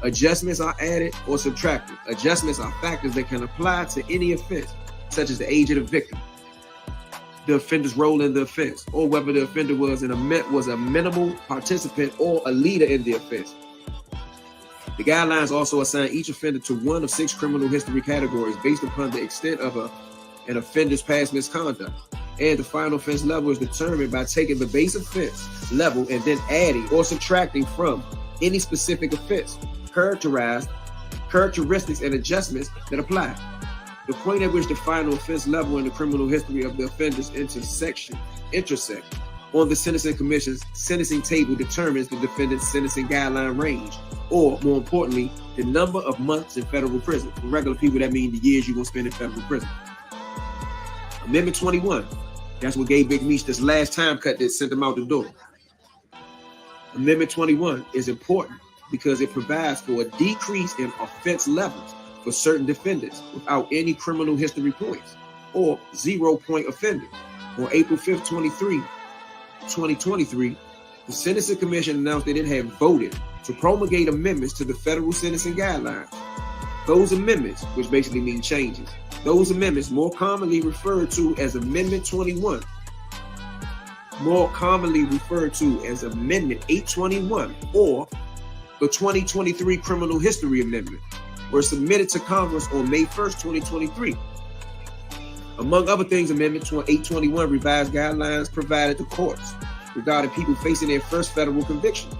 adjustments are added or subtracted. Adjustments are factors that can apply to any offense, such as the age of the victim, the offender's role in the offense, or whether the offender was a minimal participant or a leader in the offense. The guidelines also assign each offender to one of 6 criminal history categories based upon the extent of an offender's past misconduct. And the final offense level is determined by taking the base offense level and then adding or subtracting from any specific offense, characteristics and adjustments that apply. The point at which the final offense level in the criminal history of the offenders intersect on the Sentencing Commission's sentencing table determines the defendant's sentencing guideline range, or more importantly, the number of months in federal prison. For regular people, that means the years you're going to spend in federal prison. Amendment 21, that's what gave Big Meech this last time cut that sent him out the door. Amendment 21 is important because it provides for a decrease in offense levels for certain defendants without any criminal history points or 0-point offenders. On April 5th, 2023, the Sentencing Commission announced that it had voted to promulgate amendments to the federal sentencing guidelines. Those amendments, which basically mean changes, those amendments more commonly referred to as Amendment 21, more commonly referred to as Amendment 821 or the 2023 Criminal History Amendment, were submitted to Congress on May 1st, 2023. Among other things, Amendment 821 revised guidelines provided to courts regarding people facing their first federal conviction.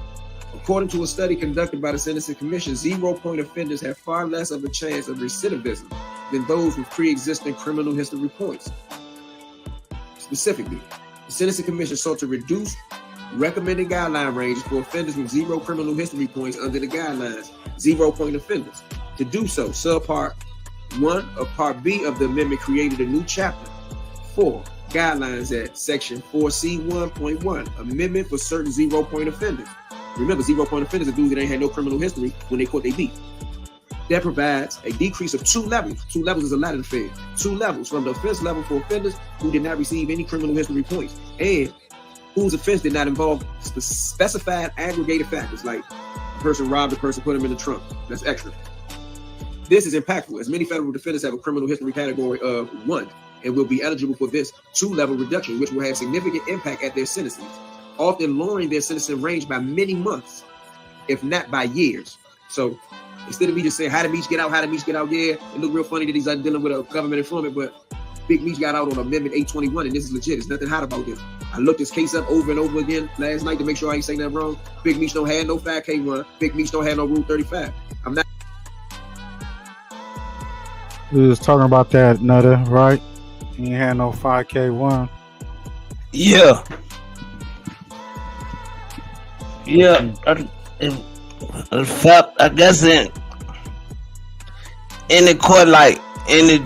According to a study conducted by the Sentencing Commission, 0-point offenders have far less of a chance of recidivism than those with pre-existing criminal history points. Specifically, the Sentencing Commission sought to reduce recommended guideline ranges for offenders with 0 criminal history points under the guidelines, 0-point offenders. To do so, Subpart 1 of Part B of the amendment created a new chapter 4, guidelines at Section 4C1.1, amendment for certain 0-point offenders. Remember, 0-point offenders are dudes that ain't had no criminal history when they caught they beat. That provides a decrease of 2 levels. 2 levels is a lot of the Fed. 2 levels from the offense level for offenders who did not receive any criminal history points and whose offense did not involve specified aggregated factors like a person robbed a person, put him in the trunk. That's extra. This is impactful as many federal defendants have a criminal history category of 1 and will be eligible for this 2-level reduction, which will have significant impact at their sentencing, often lowering their sentencing range by many months, if not by years. So instead of me just saying, how did Meech get out? How did Meech get out? Yeah, it looked real funny that he's dealing with a government informant, but Big Meech got out on Amendment 821, and this is legit. There's nothing hot about this. I looked this case up over and over again last night to make sure I ain't saying that wrong. Big Meech don't have no 5K1. Big Meech don't have no Rule 35. I'm not. We was talking about that, Nutter, right? He ain't had no 5K1. Yeah. In fact, I guess in the court, like any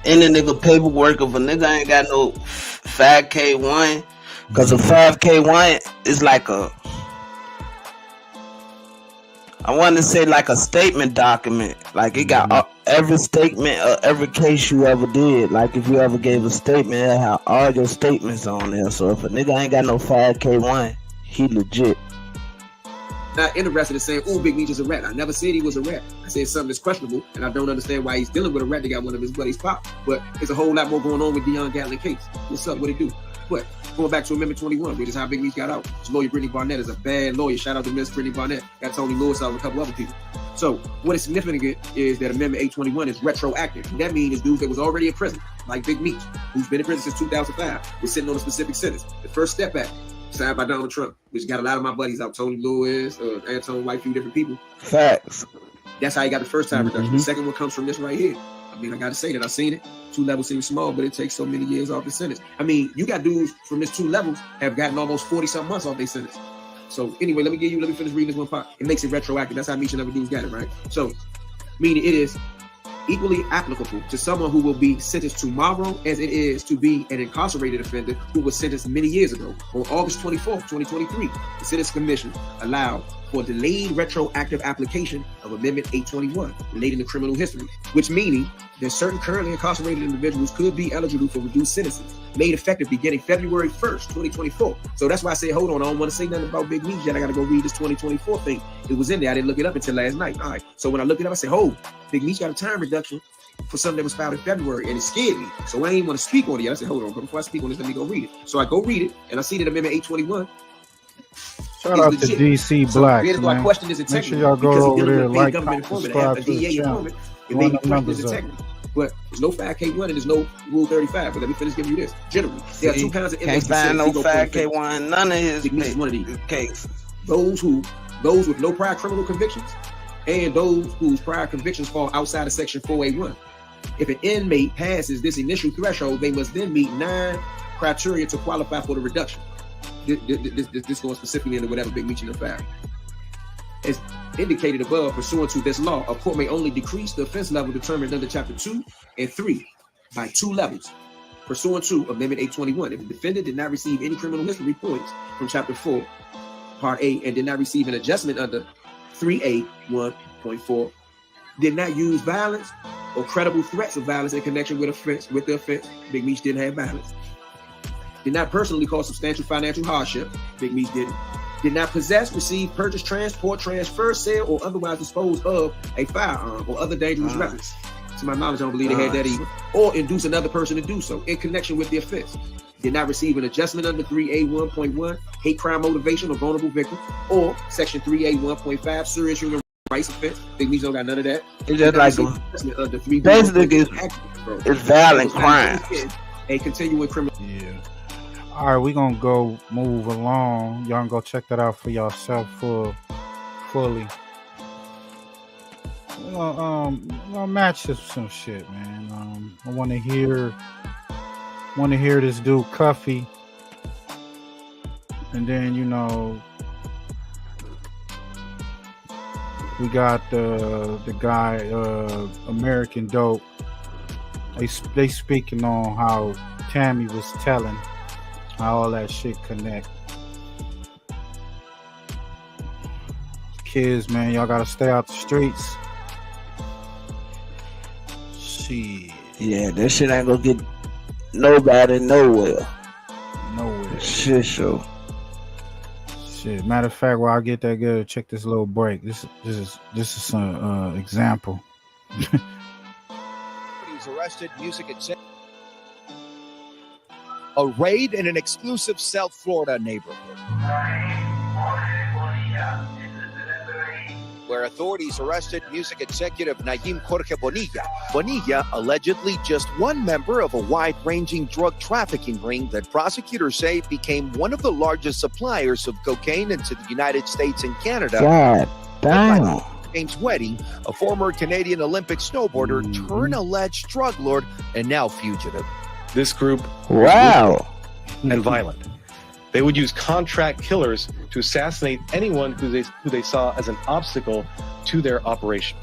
nigga paperwork, if a nigga ain't got no 5K1, because a 5K1 is like I want to say like a statement document. Like it got every statement of every case you ever did. Like if you ever gave a statement, it had all your statements on there. So if a nigga ain't got no 5K1, he legit. Not interested in saying, oh, Big Meech is a rat. I never said he was a rat. I said something that's questionable, and I don't understand why he's dealing with a rat that got one of his buddies popped. But there's a whole lot more going on with Deion Gatlin case. What's up? What it do? But going back to Amendment 21, which is how Big Meech got out. His lawyer, Brittany Barnett, is a bad lawyer. Shout out to Miss Brittany Barnett. Got Tony Lewis out with a couple other people. So what is significant is that Amendment 821 is retroactive. That means it's dudes that was already in prison, like Big Meech, who's been in prison since 2005, was sitting on a specific sentence. The first step back, signed by Donald Trump, which got a lot of my buddies out, Tony Lewis, Anton White, few different people. Facts. That's how he got the first time reduction. The second one comes from this right here. I mean, I got to say that I've seen it. 2 levels seem small, but it takes so many years off the sentence. I mean, you got dudes from this 2 levels have gotten almost 40-something months off their sentence. So anyway, let me finish reading this one part. It makes it retroactive. That's how Meech and other dudes got it, right? So meaning it is equally applicable to someone who will be sentenced tomorrow as it is to be an incarcerated offender who was sentenced many years ago. On August 24th, 2023, the Sentencing Commission allowed for delayed retroactive application of Amendment 821 relating to criminal history, which meaning that certain currently incarcerated individuals could be eligible for reduced sentences made effective beginning February 1st, 2024. So that's why I said, hold on, I don't want to say nothing about Big Meech yet. I got to go read this 2024 thing. It was in there. I didn't look it up until last night. All right. So when I looked it up, I said, oh, Big Meech got a time reduction for something that was filed in February, and it scared me. So I ain't want to speak on it yet. I said, hold on, but before I speak on this, let me go read it. So I go read it, and I see that Amendment 821. Shout out to DC Black, Here's why I man. question his Make integrity. sure y'all Because go he's over dealing there, with a like, government comment, informant, subscribe a to the DA channel. informant. It made me question his Numbers up. integrity. But there's no 5K1 and there's no Rule 35. But let me finish giving you this. Generally, there are two kinds of Can't inmates. find no that 5K1, none of his is one of these case. Those with no prior criminal convictions, and those whose prior convictions fall outside of Section 4A1. If an inmate passes this initial threshold, they must then meet 9 criteria to qualify for the reduction. This goes specifically into whatever Big Meech in the file. As indicated above, pursuant to this law, a court may only decrease the offense level determined under Chapter 2 and 3 by 2 levels, pursuant to Amendment 821. If the defendant did not receive any criminal history points from Chapter 4, Part A, and did not receive an adjustment under 3A1.4, did not use violence or credible threats of violence in connection with the offense, Big Meech didn't have violence. Did not personally cause substantial financial hardship, Big Meech didn't. Did not possess, receive, purchase, transport, transfer, sell, or otherwise dispose of a firearm or other dangerous weapons. To my knowledge, I don't believe they had that either. Or induce another person to do so in connection with the offense. Did not receive an adjustment under 3A1.1, hate crime motivation or vulnerable victims, or Section 3A1.5, serious human rights offense. Big Meech don't got none of that. It's just like basically it's violent crimes. A continuing criminal. Yeah. All right, we're gonna go move along. Y'all can go check that out for yourself fully. We're gonna match this with some shit, man. I wanna hear this dude Cuffy. And then we got the guy American Dope. They speaking on how Tammy was telling how all that shit connect. Kids, man, y'all gotta stay out the streets. Shit. Yeah, that shit ain't gonna get nobody nowhere. Nowhere. Shit show. Shit. Matter of fact, while I get that good, check this little break. This is some example. He's arrested. Music and a raid in an exclusive South Florida neighborhood, where authorities arrested music executive Naim Jorge Bonilla. Bonilla, allegedly just one member of a wide-ranging drug trafficking ring that prosecutors say became one of the largest suppliers of cocaine into the United States and Canada. God damn. James Wedding, a former Canadian Olympic snowboarder, turned alleged drug lord and now fugitive. This group wow and violent. They would use contract killers to assassinate anyone who they saw as an obstacle to their operation.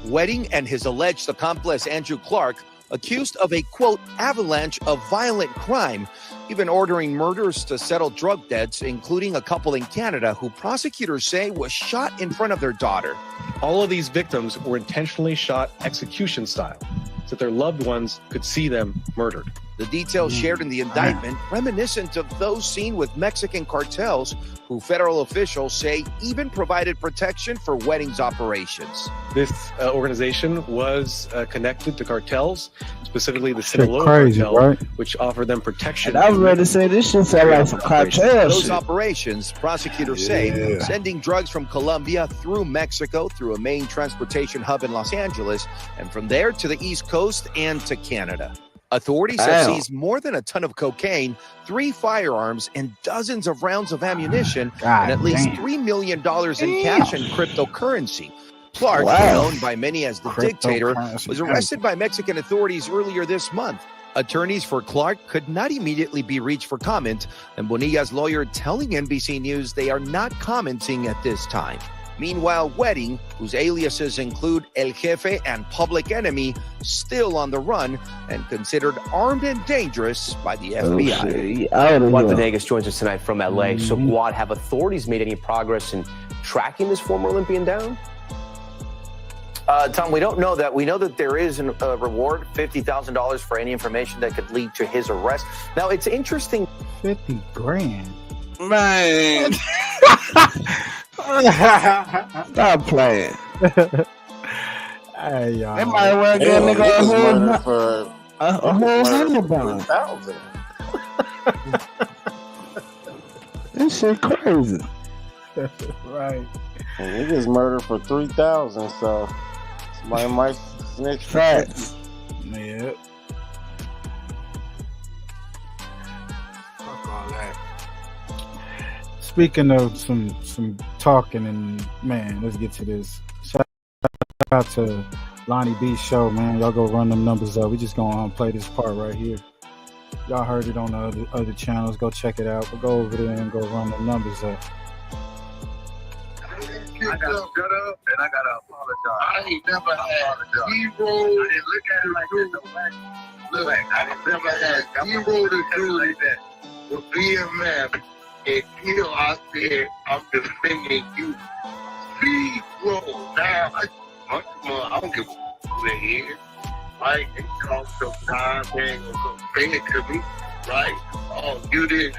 Wedding and his alleged accomplice Andrew Clark accused of a, quote, avalanche of violent crime, even ordering murders to settle drug debts, including a couple in Canada who prosecutors say was shot in front of their daughter. All of these victims were intentionally shot execution style, so that their loved ones could see them murdered. The details shared in the indictment reminiscent of those seen with Mexican cartels, who federal officials say even provided protection for Wedding's operations. This organization was connected to cartels, specifically the Sinaloa cartel, right? Which offered them protection. And I was ready to say this shit sound like some cartel Those shit. operations, prosecutors say, sending drugs from Colombia through Mexico through a main transportation hub in Los Angeles, and from there to the East Coast and to Canada. Authorities have seized more than a ton of cocaine, 3 firearms, and dozens of rounds of ammunition, and at least $3 million in cash and cryptocurrency. Clark, known by many as the Dictator, was arrested by Mexican authorities earlier this month. Attorneys for Clark could not immediately be reached for comment, and Bonilla's lawyer telling NBC News they are not commenting at this time. Meanwhile, Wedding, whose aliases include El Jefe and Public Enemy, still on the run and considered armed and dangerous by the FBI. Juan Venegas joins us tonight from LA. So, Juan, have authorities made any progress in tracking this former Olympian down? Tom, we don't know that. We know that there is a reward, $50,000 for any information that could lead to his arrest. Now, it's interesting. 50 grand. Man. Stop playing. Hey, y'all. They might well get a nigga a whole $100. That shit crazy. Right. He gets murdered for $3,000, so somebody might snitch. Facts. Yeah. Fuck all that. Speaking of some talking, and man, let's get to this. Shout out to Lonnie B's show, man. Y'all go run them numbers up. We just gonna play this part right here. Y'all heard it on the other channels. Go check it out. But go over there and go run the numbers up. I gotta shut up and I gotta apologize. I ain't never had zero. I didn't look at it like that. Look, I never had zero to do like that with BMF until I said I'm defending you. Zero. Now I don't give a fuck who they is. Right? They talk sometimes, they ain't gonna come say it to me. Right? Oh, you this,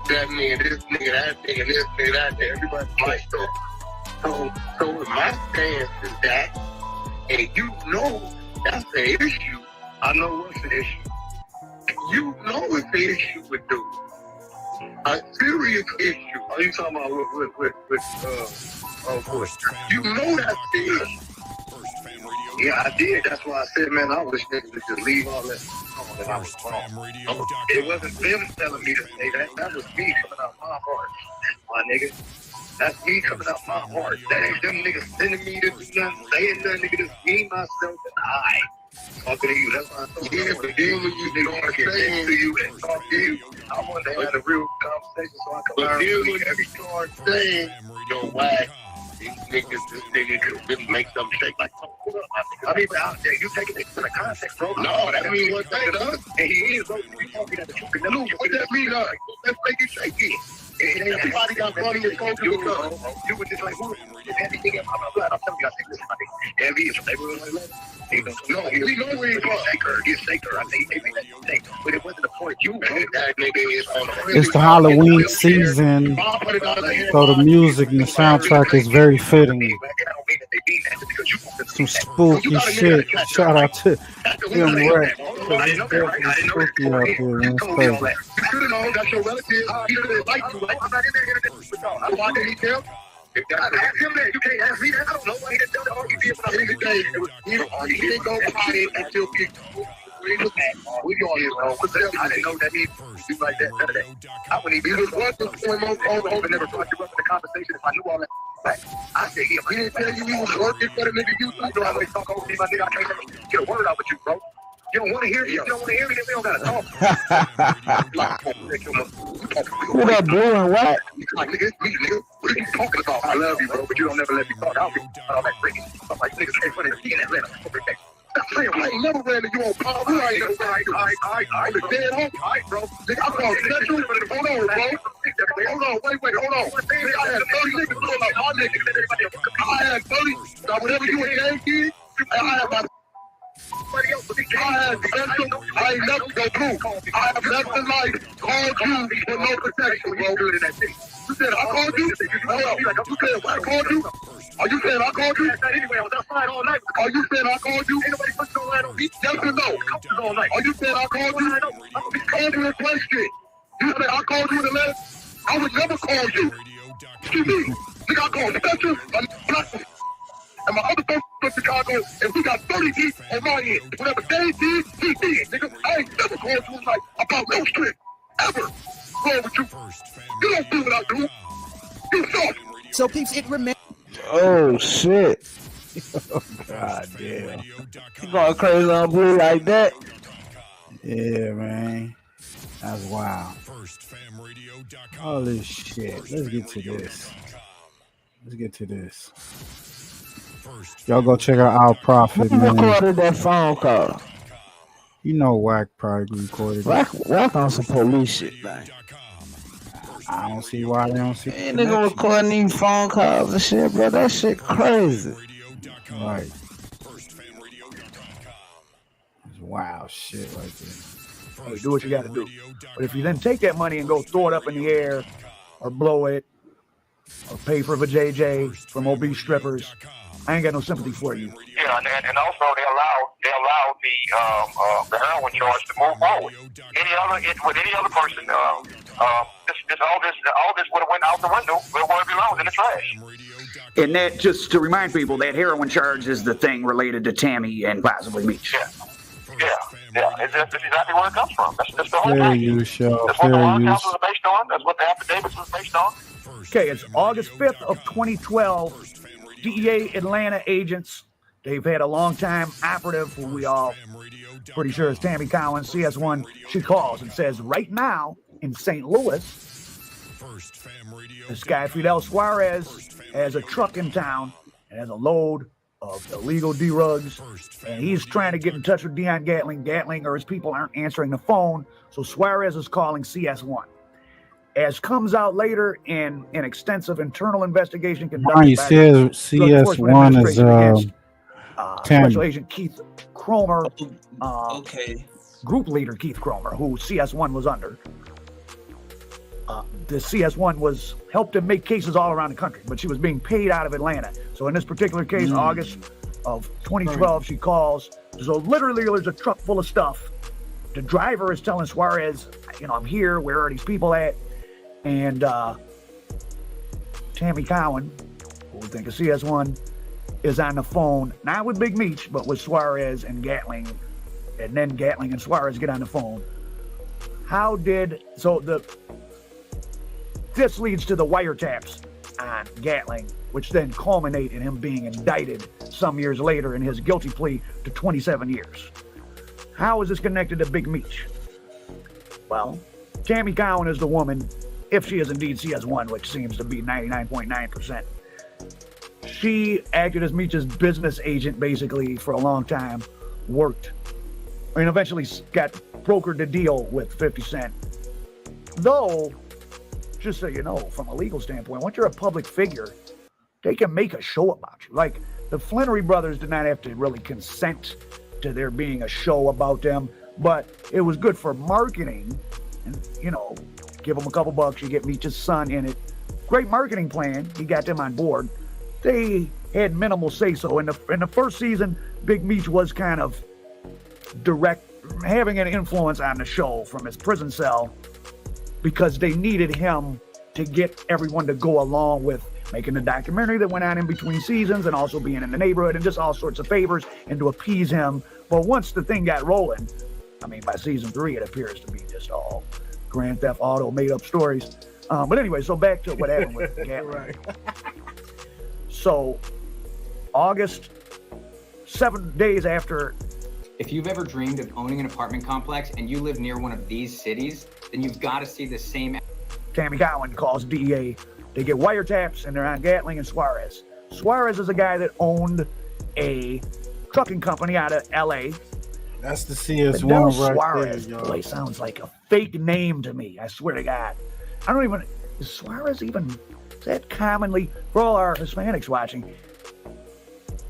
that nigga, this nigga, that nigga, this nigga, that nigga. Everybody like stuff. So my stance is that, and you know that's the issue. I know what's the issue. You know it's the issue with dude. A serious issue. Are you talking about with you know that's the issue. Yeah, I did. That's why I said, man, I wish niggas would just leave all that. And I was wrong. It wasn't them telling me to say that. That was me coming out my heart, my nigga. That's me coming out my heart. That ain't them niggas sending me to do nothing, saying nothing, nigga. Just me, myself, and I. Talking to you. That's why I'm talking to you. But then when you start saying to you and talk to you, I want to have a real conversation so I can learn. But then when you start saying, yo, whack, these niggas, this nigga could really make some mistake. Like, oh, what up, my nigga? I mean, but out there, you taking it to the context, bro. No, that means what that does. And he is, bro. You talking at the truth. What that mean, let's make it shake it. And everybody got money and focus. You were just like, who is everything? I'm telling you, I think this money. Heavy is like, no, we know where he's from. He's Shaker. I think they made that mistake. But it wasn't the point. You made that nigga is on It's the Halloween season, so the music and the soundtrack is very fitting. Some spooky shit. Shout out to him, Rec. It's spooky out there, man. It's crazy. You should have known that's your relative. He didn't like you. I'm not in there. Why did he tell? If I ask him that, you can't ask me that. I don't know why he didn't tell the argument. But he didn't go quiet until people. We all know. I didn't know that he do like that. None of that. I wouldn't even. He was one foremost on and never brought you up in the conversation if I knew all that. Back. I said, yeah, he didn't tell you he was working for the nigga you know how they talk over me, my nigga. I can't get a word out with you, bro. You don't want to hear me. You don't want to hear me, then we don't gotta talk. Who that doing what? Like, nigga, it's me, nigga. What are you talking about? I love you, bro, but you don't never let me talk. I don't give all that freaking stuff. Like, niggas can't put it in Atlanta. Stop saying, I ain't never ran to you on power. I ain't never ran to you. I was dead home. All right, bro. Nigga, I'm going to let you. Hold on, bro. Hold on, wait, hold on. Nigga, I had 30 niggas doing like my niggas. I had 30. Now, whatever you ain't did, I had my... I ain't never go through. I have never in life called you for no protection, bro. You said I called you? You said I called you? Are you saying I called you? Anyway, I was outside all night. Are you saying I called you? Ain't nobody pushing on that on me. Yes or no? All night. Are you saying I called you? I called you in question. You said I called you in the letter? I would never call you. Excuse me. Nigga, I called Spectre. And my other folks from Chicago, and we got 30 deep on my end. Whatever they did, he did, nigga. I ain't never called you like about no shit. Ever. Wrong with you. You don't do what I do. You soft. So peeps, it remains. Oh shit. Oh, God damn. You going crazy on Blue like that? Yeah, man. That's wild. All this shit. Let's get to this. Let's get to this. Y'all go check out Our Prophet, Who man. recorded that phone call? You know Wack probably recorded it. Wack on some police shit, man. I don't see why they don't see the Ain't nigga connection. recording these phone calls and shit, bro. That shit crazy. Right. It's wild shit right there. Hey, do what you got to do. But if you then take that money and go throw it up in the air or blow it or pay for a JJ from obese strippers, I ain't got no sympathy for you. Yeah, and also they allowed the heroin charge to move forward. With any other person, all this would have went out the window. Where it belongs, in the trash. And that, just to remind people, that heroin charge is the thing related to Tammy and possibly Meech. Yeah. That's exactly where it comes from. That's the whole Fair thing. use, show. That's what the Fair law use. councils are based on. That's what the affidavits was based on. Okay, it's August 5th of 2012. DEA Atlanta agents, they've had a long-time operative who we all pretty sure is Tammy Cowin, CS1. She calls and says, right now in St. Louis, this guy Fidel Suarez has a truck in town and has a load of illegal D-rugs, and he's trying to get in touch with Dion Gatling. Gatling or his people aren't answering the phone, so Suarez is calling CS1. As comes out later in an extensive internal investigation conducted Mine by says the CS1 is against, Tammy. Special Agent Keith Cromer, group leader Keith Cromer, who CS1 was under. The CS1 helped him make cases all around the country, but she was being paid out of Atlanta. So in this particular case, August of 2012, she calls. So literally, there's a truck full of stuff. The driver is telling Suarez, I'm here. Where are these people at? And Tammy Cowin, who we think is CS1, is on the phone, not with Big Meech, but with Suarez and Gatling. And then Gatling and Suarez get on the phone. This leads to the wiretaps on Gatling, which then culminate in him being indicted some years later in his guilty plea to 27 years. How is this connected to Big Meech? Well, Tammy Cowin is the woman, if she is indeed CS1, which seems to be 99.9%. She acted as Meech's business agent basically for a long time, worked, and eventually got brokered the deal with 50 Cent. Though, just so you know, from a legal standpoint, once you're a public figure, they can make a show about you. Like, the Flannery brothers did not have to really consent to there being a show about them, but it was good for marketing. And, give them a couple bucks, you get Meech's son in it. Great marketing plan. He got them on board. They had minimal say-so. In the first season, Big Meech was kind of having an influence on the show from his prison cell because they needed him to get everyone to go along with making the documentary that went on in between seasons and also being in the neighborhood and just all sorts of favors and to appease him. But once the thing got rolling, by season 3, it appears to be just all Grand Theft Auto made-up stories. But anyway, so back to what happened with Gatling. Right. So, August, 7 days after. If you've ever dreamed of owning an apartment complex and you live near one of these cities, then you've got to see the same. Tammy Cowin calls DEA. They get wiretaps and they're on Gatling and Suarez. Suarez is a guy that owned a trucking company out of LA. That's the CS1 Fidel right Suarez, there, boy, sounds like a fake name to me. I swear to God. Is Suarez even, is that commonly, for all our Hispanics watching,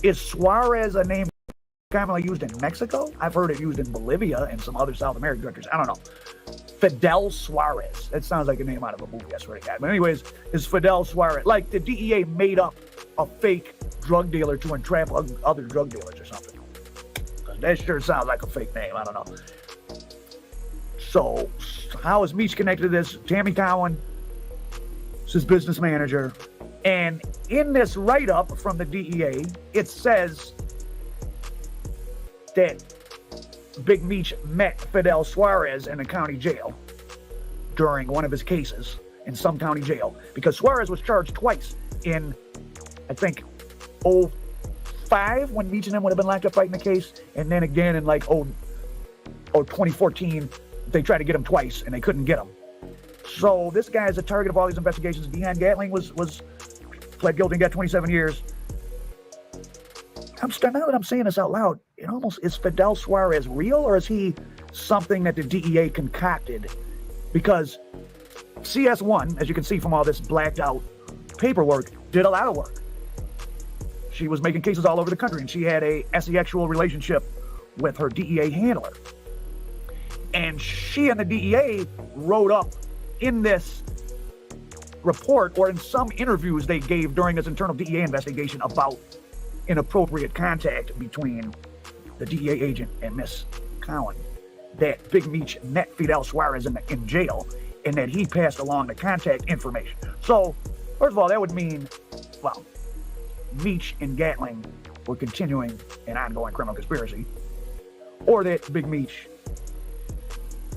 is Suarez a name commonly used in Mexico? I've heard it used in Bolivia and some other South American countries. I don't know. Fidel Suarez. That sounds like a name out of a movie, I swear to God. But anyways, is Fidel Suarez. Like the DEA made up a fake drug dealer to entrap other drug dealers or something. That sure sounds like a fake name. I don't know. So, how is Meech connected to this? Tammy Cowin is his business manager. And in this write-up from the DEA, it says that Big Meech met Fidel Suarez in a county jail during one of his cases in some county jail. Because Suarez was charged twice in, I think, 2005 when Meech and him would have been locked up fighting the case, and then again in 2014 they tried to get him twice and they couldn't get him. So this guy is a target of all these investigations. Dion Gatling was pled guilty and got 27 years. Now that I'm saying this out loud, it almost is Fidel Suarez real, or is he something that the DEA concocted? Because CS1, as you can see from all this blacked out paperwork, did a lot of work. She was making cases all over the country, and she had a sexual relationship with her DEA handler. And she and the DEA wrote up in this report, or in some interviews they gave during this internal DEA investigation, about inappropriate contact between the DEA agent and Miss Cowin, that Big Meech met Fidel Suarez in jail, and that he passed along the contact information. So, first of all, that would mean, well, Meech and Gatling were continuing an ongoing criminal conspiracy, or that Big Meech.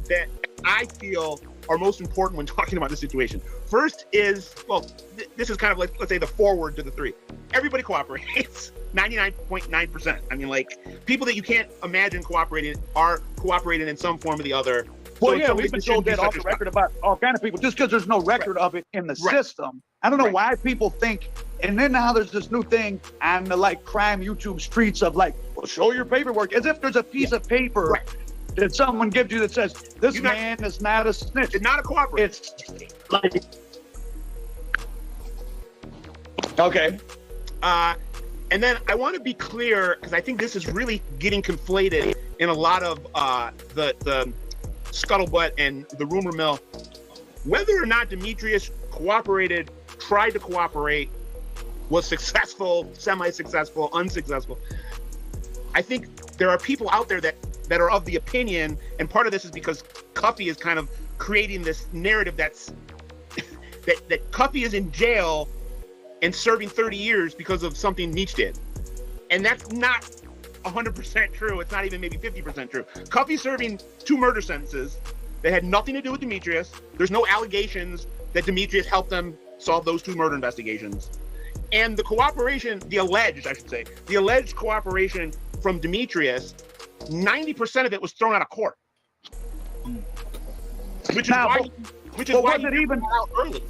That I feel are most important when talking about this situation. First is, well, this is kind of like, let's say, the forward to the three. Everybody cooperates, 99.9%. I mean, like, people that you can't imagine cooperating are cooperating in some form or the other. Well, yeah, we've been told that off the record about all kind of people, just because there's no record of it in the system. I don't know why people think, and then now there's this new thing on the, like, crime YouTube streets of, like, well, show your paperwork, as if there's a piece of paper that someone gives you that says, this man is not a snitch. It's not a cooperator. It's like... Okay. And then I want to be clear, because I think this is really getting conflated in a lot of the scuttlebutt and the rumor mill. Whether or not Demetrius cooperated, tried to cooperate, was successful, semi-successful, unsuccessful, I think there are people out there that are of the opinion, and part of this is because Cuffy is kind of creating this narrative that's that Cuffy is in jail and serving 30 years because of something Meech did. And that's not 100% true. It's not even maybe 50% true. Cuffy's serving 2 murder sentences that had nothing to do with Demetrius. There's no allegations that Demetrius helped them solve those 2 murder investigations. And the cooperation, the alleged cooperation from Demetrius, 90% of it was thrown out of court. Which is why he even out early.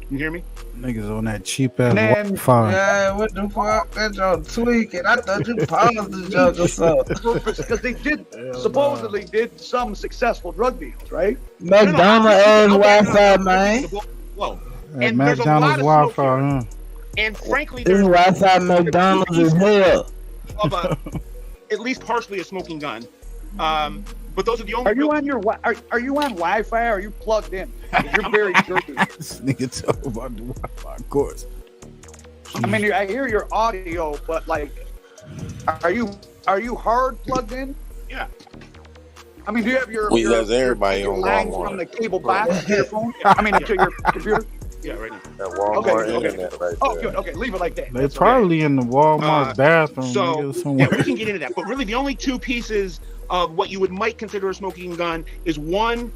You hear me? Niggas on that cheap ass Wi-Fi. Yeah, what the fuck? That y'all tweaking. I thought you paused the joke or something. Because they supposedly did some successful drug deals, right? McDonald's ass Wi-Fi, man. Whoa. And McDonald's Wi-Fi, huh? And frankly, this Wi-Fi McDonald's is hell. Of at least partially a smoking gun. But those are the only. Are you on Wi-Fi? Or are you plugged in? You're very dirty. This nigga talk about the Wi-Fi, of course. I mean, I hear your audio, but like, are you hard plugged in? Yeah. I mean, do you have your everybody on lines Walmart from the cable box to your phone? I mean, to your computer. Yeah, right now. That Walmart internet right Oh, there. good. Okay, leave it like that. They probably in the Walmart bathroom. So nigga, somewhere. yeah, we can get into that. But really, the only 2 pieces of what you might consider a smoking gun is one,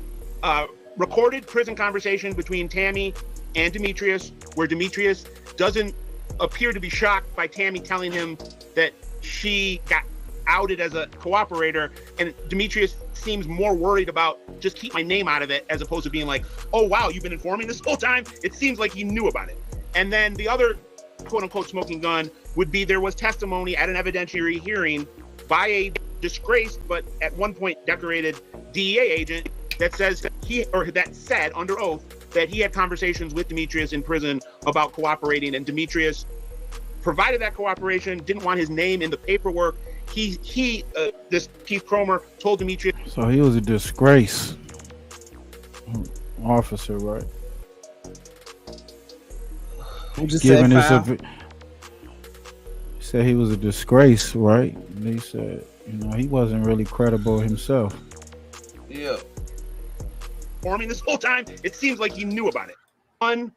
recorded prison conversation between Tammy and Demetrius, where Demetrius doesn't appear to be shocked by Tammy telling him that she got outed as a cooperator, and Demetrius seems more worried about just keep my name out of it, as opposed to being like, oh wow, you've been informing this whole time. It seems like he knew about it. And then the other quote unquote smoking gun would be there was testimony at an evidentiary hearing by a disgraced but at one point decorated DEA agent that says that said under oath that he had conversations with Demetrius in prison about cooperating, and Demetrius provided that cooperation, didn't want his name in the paperwork. This Keith Cromer told Demetrius. So he was a disgrace officer, right? Given this, said he was a disgrace, right? And he said, he wasn't really credible himself. Yeah. Forming this whole time, it seems like he knew about it. One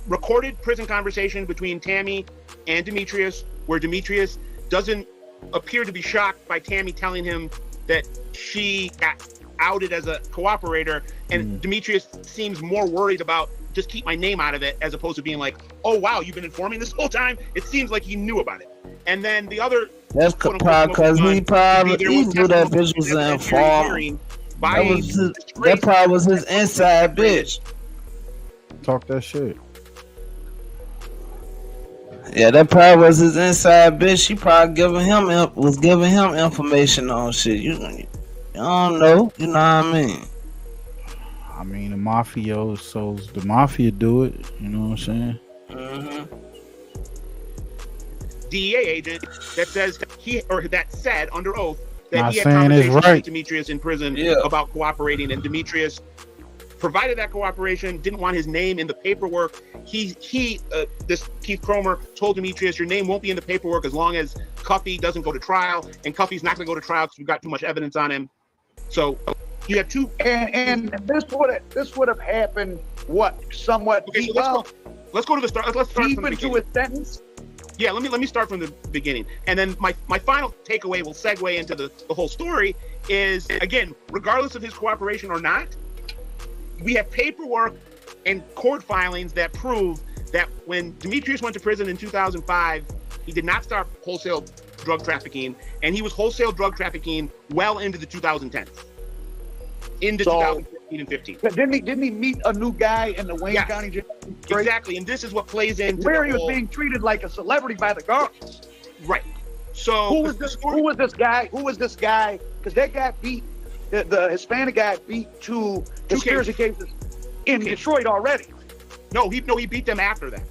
recorded prison conversation between Tammy and Demetrius, where Demetrius doesn't appear to be shocked by Tammy telling him that she got outed as a cooperator, and Demetrius seems more worried about just keep my name out of it, as opposed to being like, oh wow, you've been informing this whole time. It seems like he knew about it. And then the other. That's because he probably knew that bitch was informed. That probably was his inside bitch. Talk that shit. Yeah, that probably was his inside bitch. She probably was giving him information on shit. You don't know. You know what I mean? I mean, the mafiosos, the mafia do it. You know what I'm saying? Mm-hmm. DEA agent that says that said under oath that Not he had saying it's conversations right. with Demetrius in prison about cooperating, and Demetrius provided that cooperation, didn't want his name in the paperwork. This Keith Cromer told Demetrius, your name won't be in the paperwork as long as Cuffy doesn't go to trial, and Cuffy's not going to go to trial because we've got too much evidence on him. So you have two. And this would have happened somewhat. Okay, so let's go to the start. Let's start from the beginning. Into a sentence. Yeah, let me start from the beginning, and then my final takeaway will segue into the whole story. Is again, regardless of his cooperation or not, we have paperwork and court filings that prove that when Demetrius went to prison in 2005, he did not start wholesale drug trafficking, and he was wholesale drug trafficking well into the 2010s, into 2014 and 15. Didn't he meet a new guy in the Wayne County jail? Exactly, and this is what plays into where he was being treated like a celebrity by the guards. Right. So who was this guy? Because that guy beat the Hispanic guy beat two conspiracy cases in Detroit already. No, he beat them after that.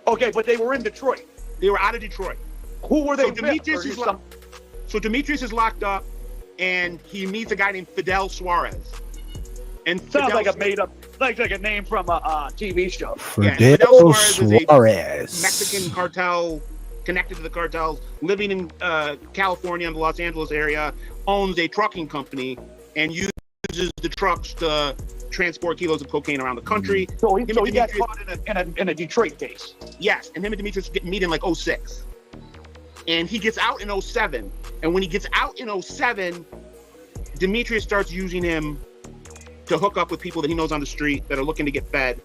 Okay, but they were in Detroit. They were out of Detroit. Who were they? So Demetrius is locked up, and he meets a guy named Fidel Suarez. And sounds like a made up, like a name from a TV show. Fidel Suarez, is a Mexican cartel connected to the cartels, living in California and the Los Angeles area, owns a trucking company and uses the trucks to transport kilos of cocaine around the country. So he got caught in a Detroit case. Yes, and him and Demetrius meet in like 06. And he gets out in 07. And when he gets out in 07, Demetrius starts using him to hook up with people that he knows on the street that are looking to get fed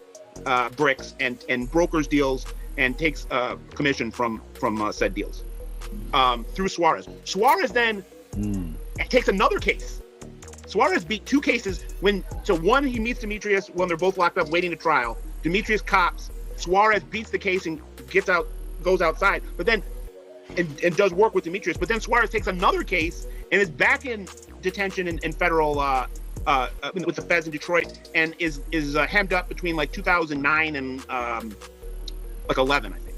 bricks and brokers deals, and takes commission from said deals through Suarez. Suarez then takes another case. Suarez beat two cases one he meets Demetrius when they're both locked up waiting to trial. Demetrius cops. Suarez beats the case and goes outside, but then and does work with Demetrius. But then Suarez takes another case and is back in detention in federal with the feds in Detroit, and is hemmed up between like 2009 and like 11, I think.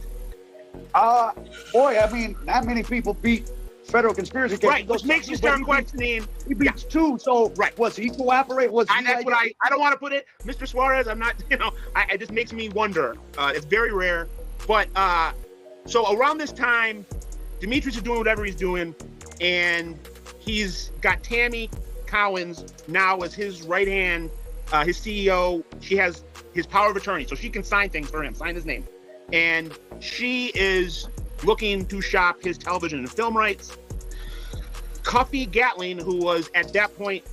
Boy, I mean, not many people beat federal conspiracy cases. Right, which makes you start questioning. He beats two, so was he cooperate? That's what I don't want to put it, Mr. Suarez. I'm not, it just makes me wonder. It's very rare, but so around this time, Demetrius is doing whatever he's doing, and he's got Tammy Cowin now as his right hand, his CEO. She has his power of attorney, so she can sign things for him, sign his name. And she is looking to shop his television and film rights. Cuffy Gatling, who was at that point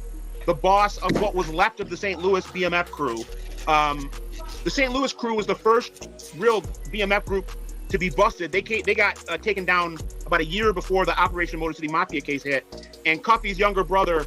the boss of what was left of the St. Louis BMF crew. The St. Louis crew was the first real BMF group to be busted. They got taken down about a year before the Operation Motor City Mafia case hit. And Cuffy's younger brother,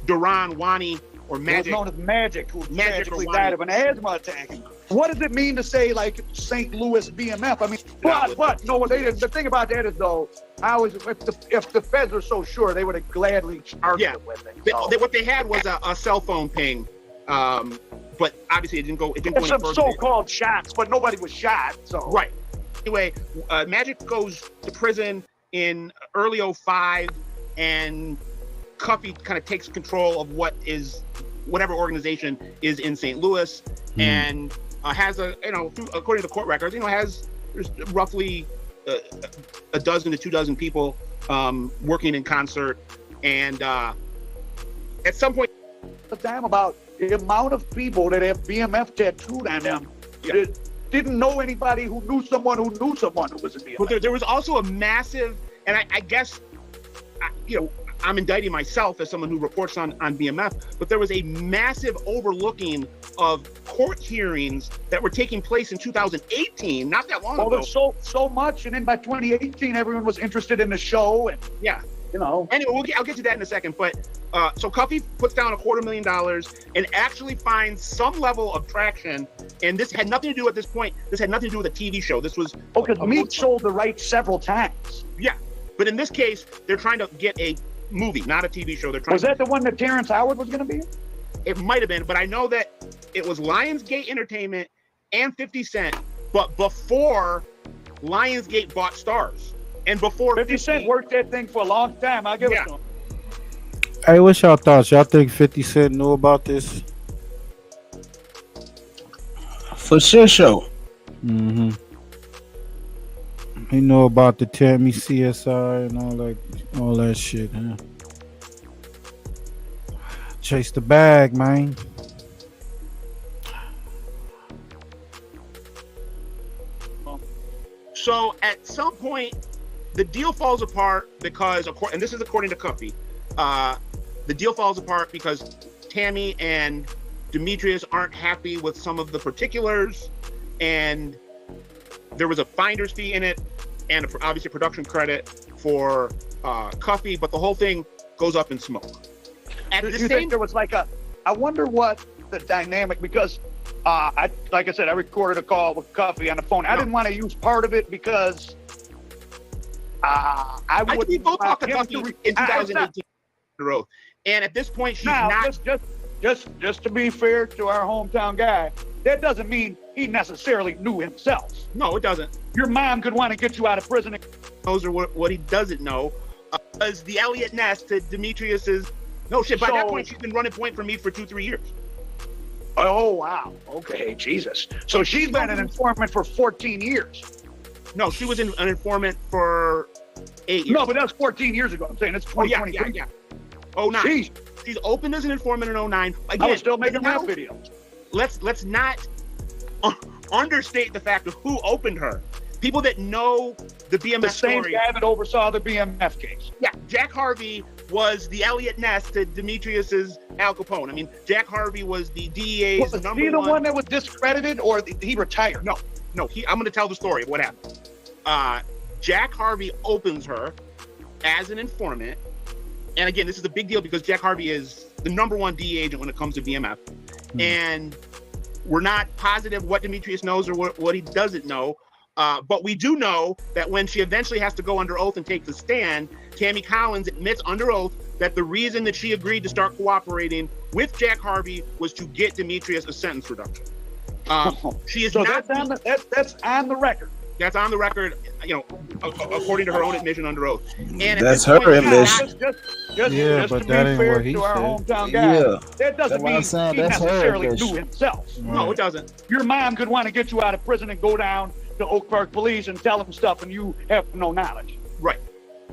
Duran Wani, or Magic. Known as Magic, who tragically died of an asthma attack. What does it mean to say like St. Louis BMF? I mean, but no, they didn't. The thing about that is though, if the feds are so sure, they would have gladly charged it with it. So. What they had was a cell phone ping, but obviously it didn't go. It didn't go any some further. So-called shots, but nobody was shot. So right. Anyway, Magic goes to prison in early 05, and Cuffy kind of takes control of whatever organization is in St. Louis, and has according to the court records, there's roughly a dozen to 24 people working in concert, and at some point, the time about the amount of people that have BMF tattooed on them. Yeah. Didn't know anybody who knew someone who knew someone who was in BMF. But there was also a massive, and I guess, I'm indicting myself as someone who reports on BMF, but there was a massive overlooking of court hearings that were taking place in 2018, not that long Well, ago. there's so much, and then by 2018, everyone was interested in the show, and yeah, you know. Anyway, I'll get to that in a second. But so Cuffy puts down $250,000 and actually finds some level of traction. And this had nothing to do at this point. This had nothing to do with a TV show. This was because Meech sold the rights several times. Yeah, but in this case, they're trying to get a movie, not a TV show. They're trying. Was that the one that Terrence Howard was going to be in? It might have been, but I know that it was Lionsgate Entertainment and 50 Cent, but before Lionsgate bought Stars. And before 50 Cent worked that thing for a long time. I'll give it to him. Hey, what's y'all thoughts? Y'all think 50 Cent knew about this? For sure. Mm-hmm. He know about the Tammy CSI and all that shit, huh? Chase the bag, man. So at some point, the deal falls apart because, and this is according to Cuffy, the deal falls apart because Tammy and Demetrius aren't happy with some of the particulars, and there was a finder's fee in it, and obviously a production credit for Cuffy, but the whole thing goes up in smoke. Do you think there was like I wonder what the dynamic, because like I said, I recorded a call with Cuffy on the phone. I didn't want to use part of it because I would. We both talked to Cuffy in 2018 road, and at this point, she's not. Just to be fair to our hometown guy, that doesn't mean he necessarily knew himself. No, it doesn't. Your mom could want to get you out of prison. Knows or what he doesn't know is the Elliot Ness to Demetrius's. No shit. By that point, she's been running point for me for 2-3 years. Oh wow. Okay, Jesus. So she's been an informant for 14 years. No, she was an informant for 8 years. No, but that was 14 years ago. I'm saying it's 2023. Yeah. Oh, 09. Jeez. She's opened as an informant in 09. Again, I was still making rap videos. Let's not understate the fact of who opened her. People that know the BMF the same story. guy that oversaw the BMF case. Yeah, Jack Harvey was the Elliot Ness to Demetrius's Al Capone. I mean, Jack Harvey was the DEA's Was number he the one. one that was discredited, or he retired? No. I'm going to tell the story of what happened. Jack Harvey opens her as an informant. And again, this is a big deal because Jack Harvey is the number one DEA agent when it comes to BMF. And we're not positive what Demetrius knows or what he doesn't know. But we do know that when she eventually has to go under oath and take the stand, Tammy Cowin admits under oath that the reason that she agreed to start cooperating with Jack Harvey was to get Demetrius a sentence reduction. She is so not. That's on the record. That's on the record, according to her own admission under oath. And that's her admission. Just but to that be ain't fair what he to our said. hometown guy, Yeah. that doesn't mean he necessarily knew himself. No, it doesn't. Your mom could want to get you out of prison and go down to Oak Park Police and tell them stuff, and you have no knowledge. Right.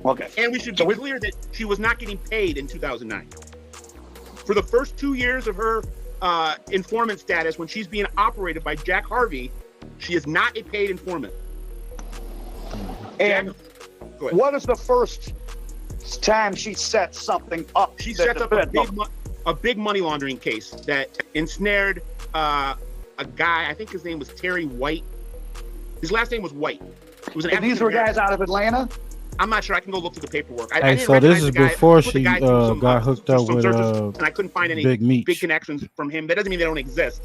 Okay. And we should be clear that she was not getting paid in 2009. For the first 2 years of her informant status, when she's being operated by Jack Harvey, she is not a paid informant. And what is the first time she sets something up? She sets up a big money laundering case that ensnared a guy. I think his name was Terry White. His last name was White. It was an and these were guys out of Atlanta? I'm not sure. I can go look through the paperwork. I Hey, didn't so this recognize is the guy. before I put the she guy through some, got hooked up some with searches, and I couldn't find any Big Meech. big connections from him. That doesn't mean they don't exist.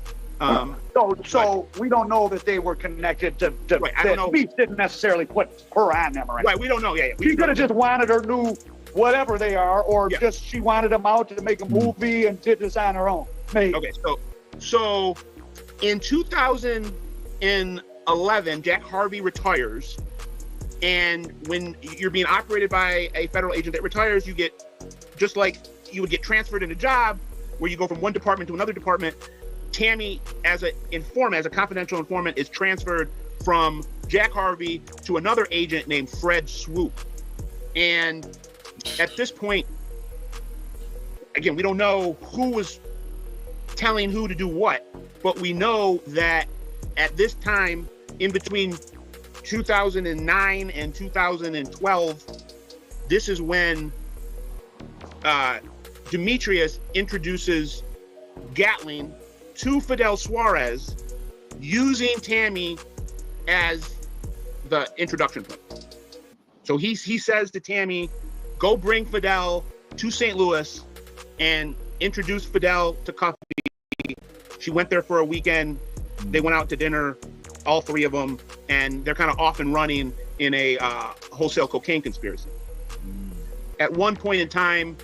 So we don't know that they were connected to Right, I don't know. Meech didn't necessarily put her on them or anything. Right, we don't know. Yeah, She could have just wanted her new whatever they are, or just she wanted them out to make a movie and did this on her own. Maybe. Okay, so in 2011, Jack Harvey retires, and when you're being operated by a federal agent that retires, you get, just like you would get transferred in a job where you go from one department to another department. Tammy, as a confidential informant, is transferred from Jack Harvey to another agent named Fred Swoop. And at this point, again, we don't know who was telling who to do what, but we know that at this time, in between 2009 and 2012, this is when Demetrius introduces Gatling to Fidel Suarez using Tammy as the introduction point. So he says to Tammy, go bring Fidel to St. Louis and introduce Fidel to Cuffy. She went there for a weekend. They went out to dinner, all three of them, and they're kind of off and running in a wholesale cocaine conspiracy. At one point in time,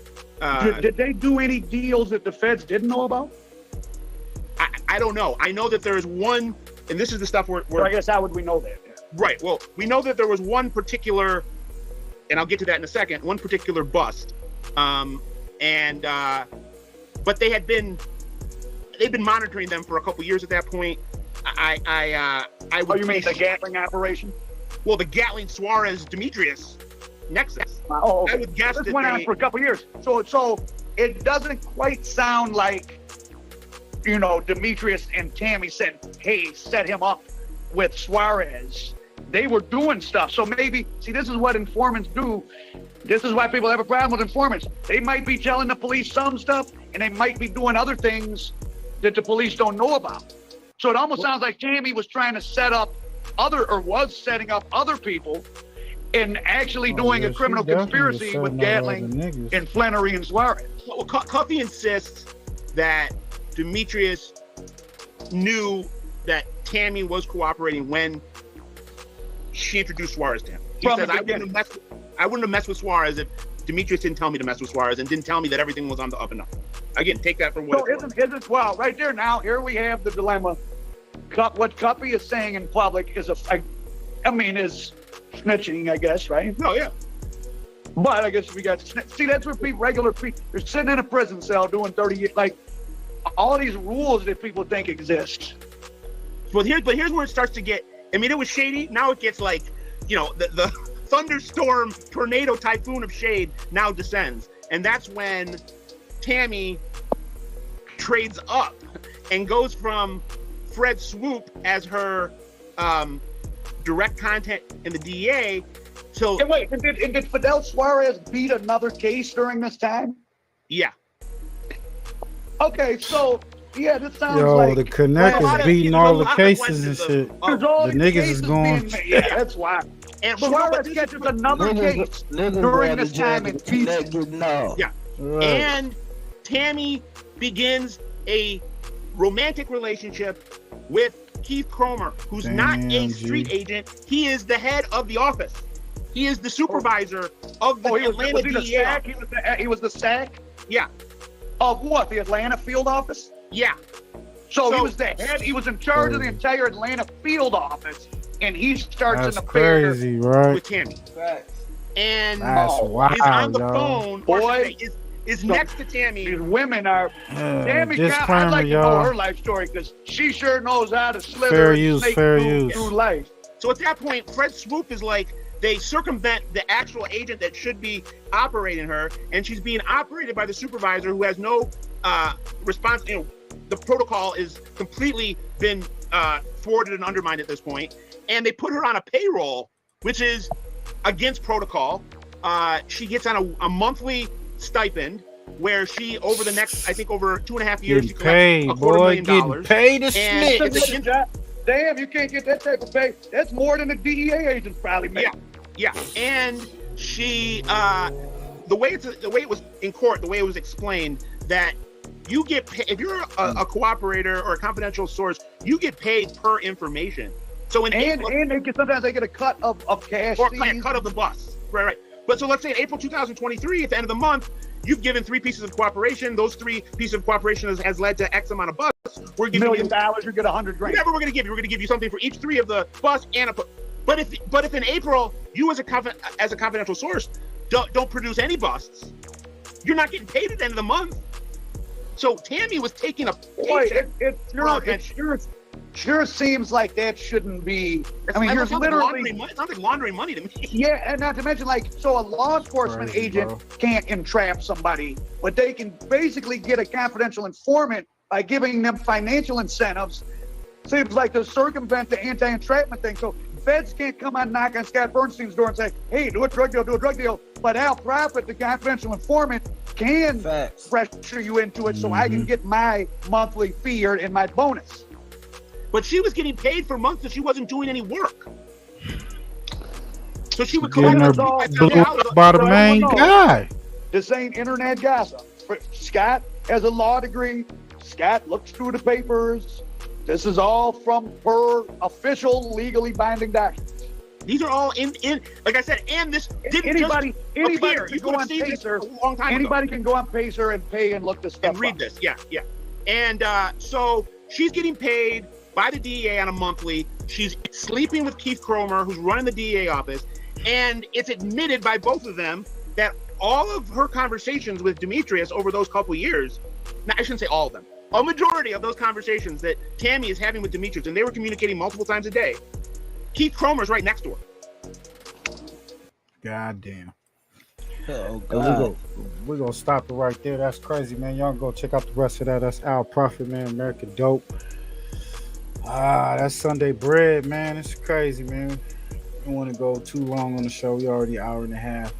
did they do any deals that the feds didn't know about? I don't know. I know that there is one, and this is the stuff where I guess how would we know that? Right. Well, we know that there was one particular, and I'll get to that in a second, one particular bust. But they've been monitoring them for a couple years at that point. You mean the Gatling operation? Well, the Gatling Suarez Demetrius nexus. Okay. I would guess this that went on for a couple years. So it doesn't quite sound like, Demetrius and Tammy said, hey, set him up with Suarez. They were doing stuff. So maybe, this is what informants do. This is why people have a problem with informants. They might be telling the police some stuff, and they might be doing other things that the police don't know about. So it almost sounds like Tammy was trying to was setting up other people and actually doing a criminal conspiracy with Gatling and Flannery and Suarez. Well, Cuffy insists that Demetrius knew that Tammy was cooperating when she introduced Suarez to him. He says, I wouldn't have messed with Suarez if Demetrius didn't tell me to mess with Suarez and didn't tell me that everything was on the up and up. Again, take that for what it's worth. Well, right there now, here we have the dilemma. What Cuffy is saying in public is snitching, I guess, right? No, yeah. But I guess we got that's where regular people are sitting in a prison cell doing 30 years, like all these rules that people think exist. But here's where it starts to get. It was shady. Now it gets like, the thunderstorm, tornado, typhoon of shade now descends, and that's when Tammy trades up and goes from Fred Swoop as her direct contact in the DEA till. And wait, did Fidel Suarez beat another case during this time? Yeah. Okay, so this sounds like the Connect is beating all the cases and shit. The niggas is going. Yeah, that's why. And Suarez catches another case during this time and beats. Yeah. Right. And Tammy begins a romantic relationship with Keith Cromer, who's not a street agent. He is the head of the office. He is the supervisor of the Atlanta DEA. He was the SAC? Yeah. Of what? The Atlanta field office? Yeah. So he was the head. He was in charge of the entire Atlanta field office, and he starts That's an affair with Tammy. And That's is on the phone. Boy, is next to Tammy. These women are. Tammy, I'd like to know her life story because she sure knows how to slither and snake through life. So at that point, Fred Swoop is like, they circumvent the actual agent that should be operating her, and she's being operated by the supervisor who has no response. The protocol is completely been thwarted and undermined at this point, and they put her on a payroll, which is against protocol. She gets on a monthly stipend where she, over the next, I think over 2.5 years, she collects $250,000. Paid to snitch. Damn, you can't get that type of pay. That's more than a DEA agent probably made. Yeah. And she, the way it was in court, the way it was explained, that you get paid, if you're a cooperator or a confidential source, you get paid per information. So in April, and they sometimes get a cut of cash or a cut of the bus. Right. But so let's say in April 2023, at the end of the month, you've given 3 pieces of cooperation. Those 3 pieces of cooperation has led to X amount of bus. We're giving $1 million. You get $100 grand. Whatever we're going to give you. We're going to give you something for each 3 of the bus and a. But if in April you as a confidential source don't produce any busts, you're not getting paid at the end of the month. So Tammy was taking a paycheck. It sure seems like that shouldn't be. Here's literally. It sounds like laundering money to me. Yeah, and not to mention, so a law enforcement agent can't entrap somebody, but they can basically get a confidential informant by giving them financial incentives. Seems like to circumvent the anti-entrapment thing. So feds can't come on, knock on Scott Bernstein's door and say, hey, do a drug deal. But Al Prophet, the confidential informant, can pressure you into it so I can get my monthly fee and my bonus. But she was getting paid for months that she wasn't doing any work. So she would Getting her blew up by the main guy. This ain't internet gossip. Scott has a law degree. Scott looks through the papers. This is all from her official, legally binding documents. These are all in like I said, and this didn't anybody appear. can go on Pacer. A long time anybody ago. can go on Pacer and pay and look this stuff and read up. this. Yeah. And so she's getting paid by the DEA on a monthly. She's sleeping with Keith Cromer, who's running the DEA office, and it's admitted by both of them that all of her conversations with Demetrius over those couple years, now I shouldn't say all of them, a majority of those conversations that Tammy is having with Demetrius, and they were communicating multiple times a day, Keith Cromer's right next to her. God damn. Oh, God. We're gonna stop it right there. That's crazy, man. Y'all go check out the rest of that. That's Al Prophet, man. American Dope. That's Sunday Bread, man. It's crazy, man. I don't want to go too long on the show. We already an hour and a half.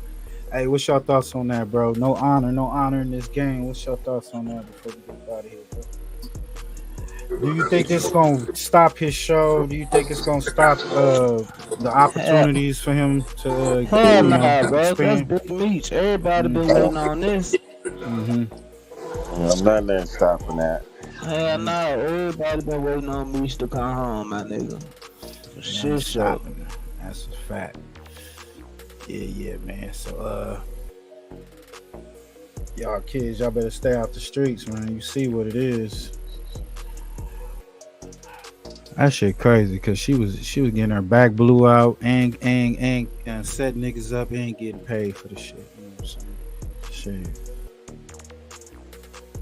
Hey, what's your thoughts on that, bro? No honor in this game. What's your thoughts on that before we get out of here, bro? Do you think it's gonna stop his show? Do you think it's gonna stop the opportunities for him to Hell nah, bro. expand? That's Big Meech. Everybody been waiting on this. Nothing ain't stopping that. Hell no, everybody been waiting on Meech to come home, my nigga. Shit show. That's a fact. Yeah, man. So y'all kids, y'all better stay out the streets, man. You see what it is. That shit crazy because she was getting her back blew out and set niggas up and getting paid for the shit. You know what I'm saying? Shit.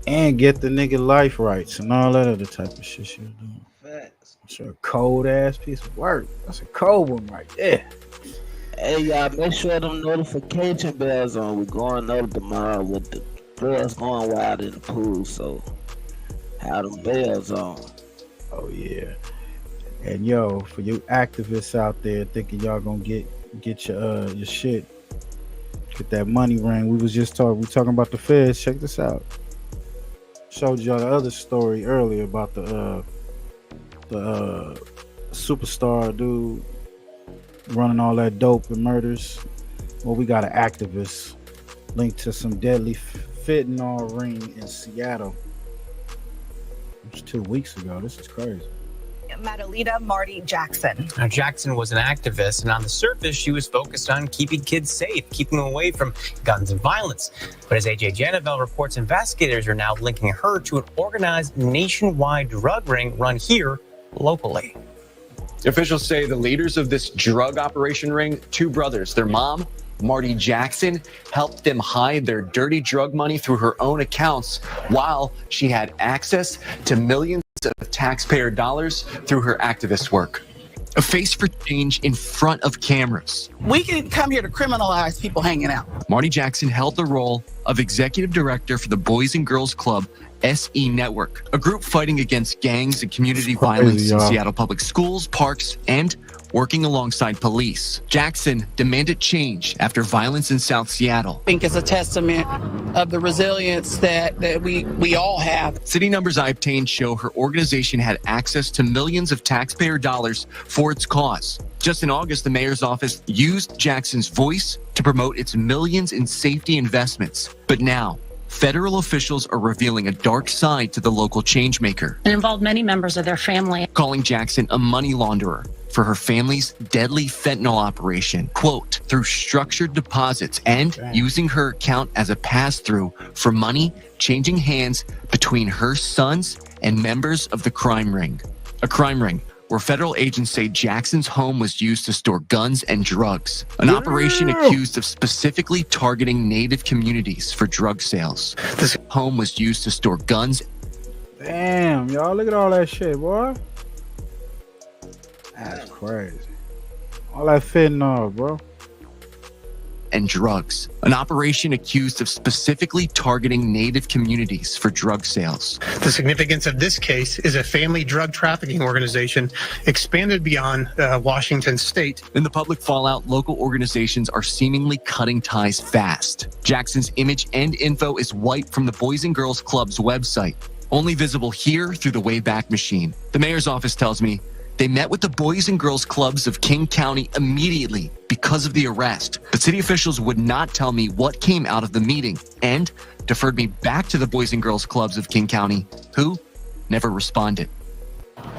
And get the nigga life rights and all that other type of shit she was doing. Facts. That's a cold ass piece of work. That's a cold one right there. Hey, y'all, make sure them notification bells on. We're going up tomorrow with the girls going wild in the pool, so have them bells on. Oh yeah. And yo, for you activists out there thinking y'all gonna get your shit, get that money ring. We talking about the feds. Check this out. Showed y'all the other story earlier about the superstar dude running all that dope and murders. Well, we got an activist linked to some deadly fentanyl ring in Seattle. It was 2 weeks ago. This is crazy. Madalita Marty Jackson. Now, Jackson was an activist, and on the surface, she was focused on keeping kids safe, keeping them away from guns and violence. But as AJ Janavel reports, investigators are now linking her to an organized nationwide drug ring run here locally. Officials say the leaders of this drug operation ring, two brothers, their mom, Marty Jackson, helped them hide their dirty drug money through her own accounts while she had access to millions of taxpayer dollars through her activist work. A face for change in front of cameras. We can come here to criminalize people hanging out. Marty Jackson held the role of executive director for the Boys and Girls Club SE Network, a group fighting against gangs and community violence in Seattle public schools, parks, and working alongside police. Jackson demanded change after violence in South Seattle. I think it's a testament of the resilience that we all have. City numbers I obtained show her organization had access to millions of taxpayer dollars for its cause. Just in August, the mayor's office used Jackson's voice to promote its millions in safety investments. But now, federal officials are revealing a dark side to the local changemaker. It involved many members of their family. Calling Jackson a money launderer for her family's deadly fentanyl operation, quote, through structured deposits and using her account as a pass-through for money changing hands between her sons and members of the crime ring. A crime ring where federal agents say Jackson's home was used to store guns and drugs, an operation accused of specifically targeting Native communities for drug sales. This home was used to store guns. Damn, y'all, look at all that shit, boy. That's crazy. All that fentanyl, bro. and drugs, an operation accused of specifically targeting Native communities for drug sales. The significance of this case is a family drug trafficking organization expanded beyond Washington state. In the public fallout, local organizations are seemingly cutting ties fast. Jackson's image and info is wiped from the Boys and Girls Club's website, only visible here through the Wayback Machine. The mayor's office tells me they met with the Boys and Girls Clubs of King County immediately because of the arrest, but city officials would not tell me what came out of the meeting and deferred me back to the Boys and Girls Clubs of King County, who never responded.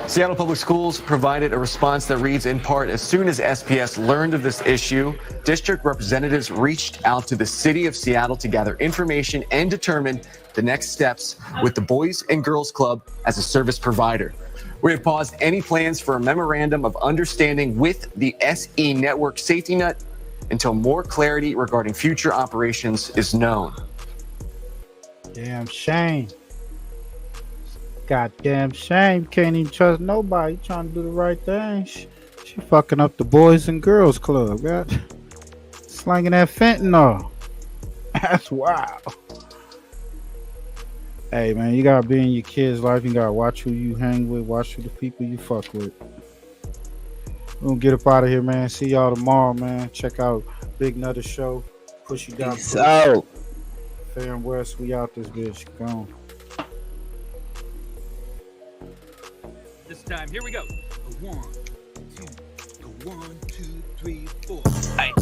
Seattle Public Schools provided a response that reads, in part, as soon as SPS learned of this issue, district representatives reached out to the city of Seattle to gather information and determine the next steps with the Boys and Girls Club as a service provider. We have paused any plans for a memorandum of understanding with the SE Network safety net until more clarity regarding future operations is known. Damn shame. Goddamn shame. Can't even trust nobody. Trying to do the right thing. She fucking up the Boys and Girls Club. God. Slanging that fentanyl. That's wild. Hey, man, you gotta be in your kid's life. You gotta watch who you hang with, watch who the people you fuck with. We're gonna get up out of here, man. See y'all tomorrow, man. Check out Big Nutter Show. Push you down. Peace out. Fair and West, we out this bitch. Gone. This time, here we go. A 1, 2, a 1, 2, 3, 4. Hey.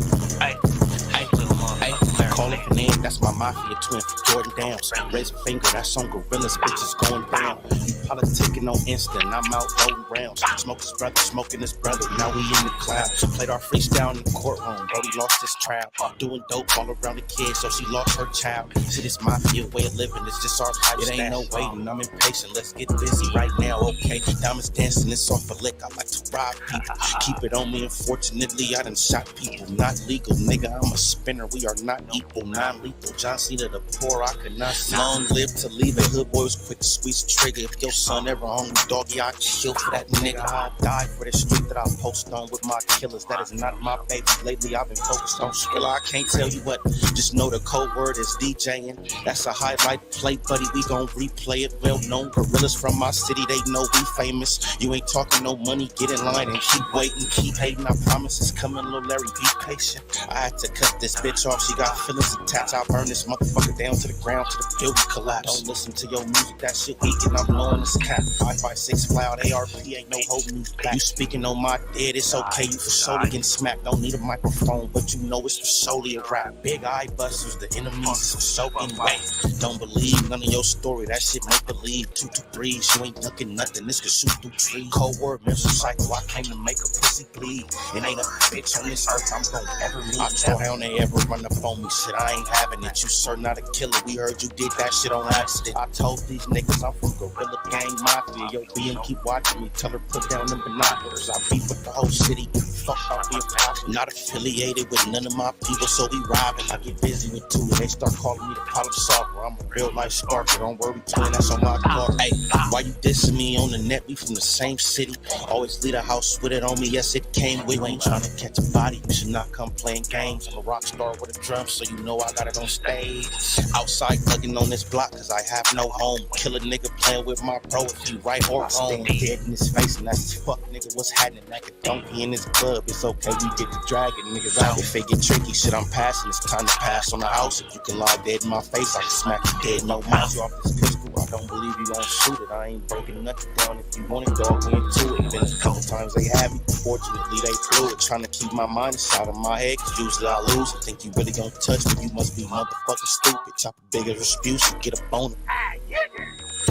Call it an end, that's my mafia twin, Jordan Downs. Raise a finger, that's on gorillas, bitches going down. You politicking on instant, I'm out rolling rounds. Smoke his brother, smoking his brother, now we in the clouds. Played our freestyle in the courtroom, Brody lost his trial. Doing dope all around the kid, so she lost her child. See, this mafia way of living, it's just our lifestyle. It ain't no waiting, I'm impatient, let's get busy right now, okay? Diamonds dancing, it's off a lick, I like to rob people. Keep it on me, unfortunately, I done shot people. Not legal, nigga, I'm a spinner, we are not equal, non-lethal. John Cena the poor, I could not see. Long live to leave it. Hood boy was quick to squeeze the trigger. If your son ever hungry, doggy, I kill for that nigga. I die for the street that I post on with my killers. That is not my baby. Lately, I've been focused on Skrilla. I can't tell you what. Just know the code word is DJing. That's a highlight play, buddy. We gon' replay it. Well known gorillas from my city, they know we famous. You ain't talking no money. Get in line and keep waiting, keep hating. I promise it's coming, little Larry. Be patient. I had to cut this bitch off. She got feelings attached. I'll burn this motherfucker down to the ground till the building collapse. Don't listen to your music, that shit weak, and I'm blowing this cap. 5.56 fly out ARP, ain't no holding me back. You speaking on my dead, it's okay. You for solely getting smacked. Don't need a microphone, but you know it's for solely a rap. Big eye busters, the enemies is soaking wet. Don't believe none of your story, that shit make believe. 2 to 3s, you ain't ducking nothing. This could shoot through trees. Cold word, mental cycle. I came to make a pussy bleed. It ain't a bitch on this earth I'm gonna ever meet. I tell how they ever run up on me. Shit, I ain't having it. You sure not a killer. We heard you did that shit on accident. I told these niggas I'm from Gorilla Gang Mafia. Yo, BM keep watching me. Tell her put down them binoculars. I beef with the whole city. Fuck off being popular. Not affiliated with none of my people, so we robbing. I get busy with two and they start calling me the problem solver. I'm a real life sparker. Don't worry, twin, that's on my car. Hey, why you dissing me on the net? We from the same city. Always leave a house with it on me. Yes, it came with me. Ain't trying to catch a body. You should not come playing games. I'm a rock star with a drum, so you know I got it on stage. Outside thugging on this block, cause I have no home. Kill a nigga playing with my bro if he right or wrong. Dead in his face, and that's his fuck nigga. What's happening? Like a donkey in his club. It's okay, we get to dragging niggas out. If it get tricky, shit, I'm passing. It's time to pass on the house. If you can lie dead in my face, I can smack you dead. No mouth, you off this pistol. I don't believe you gon' shoot it. I ain't breaking nothing down. If you want it, dog, we into it. Been a couple times they have me. Fortunately, they flew it. Trying to keep my mind inside of my head, cause usually I lose. I think you really gon' touch me. You must be motherfucking stupid. Chop a bigger dispute, get a boner.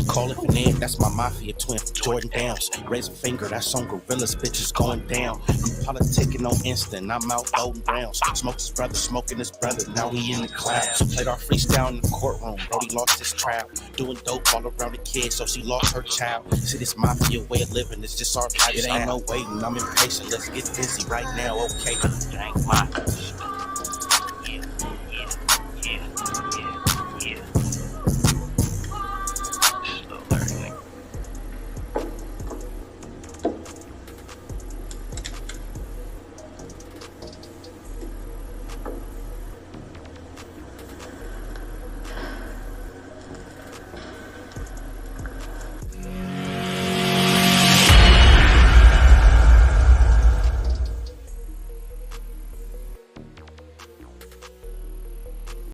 Call it an end, that's my mafia twin, Jordan Downs. Raise a finger, that's on gorillas, bitches going down. You politicking on instant, I'm out loading rounds. Smoke his brother, smoking his brother, now we in the clouds. Played our freestyle in the courtroom, Brody lost his trial. Doing dope all around the kid, so she lost her child. See, this mafia way of living, it's just our lifestyle. It ain't no waiting, I'm impatient, let's get busy right now, okay?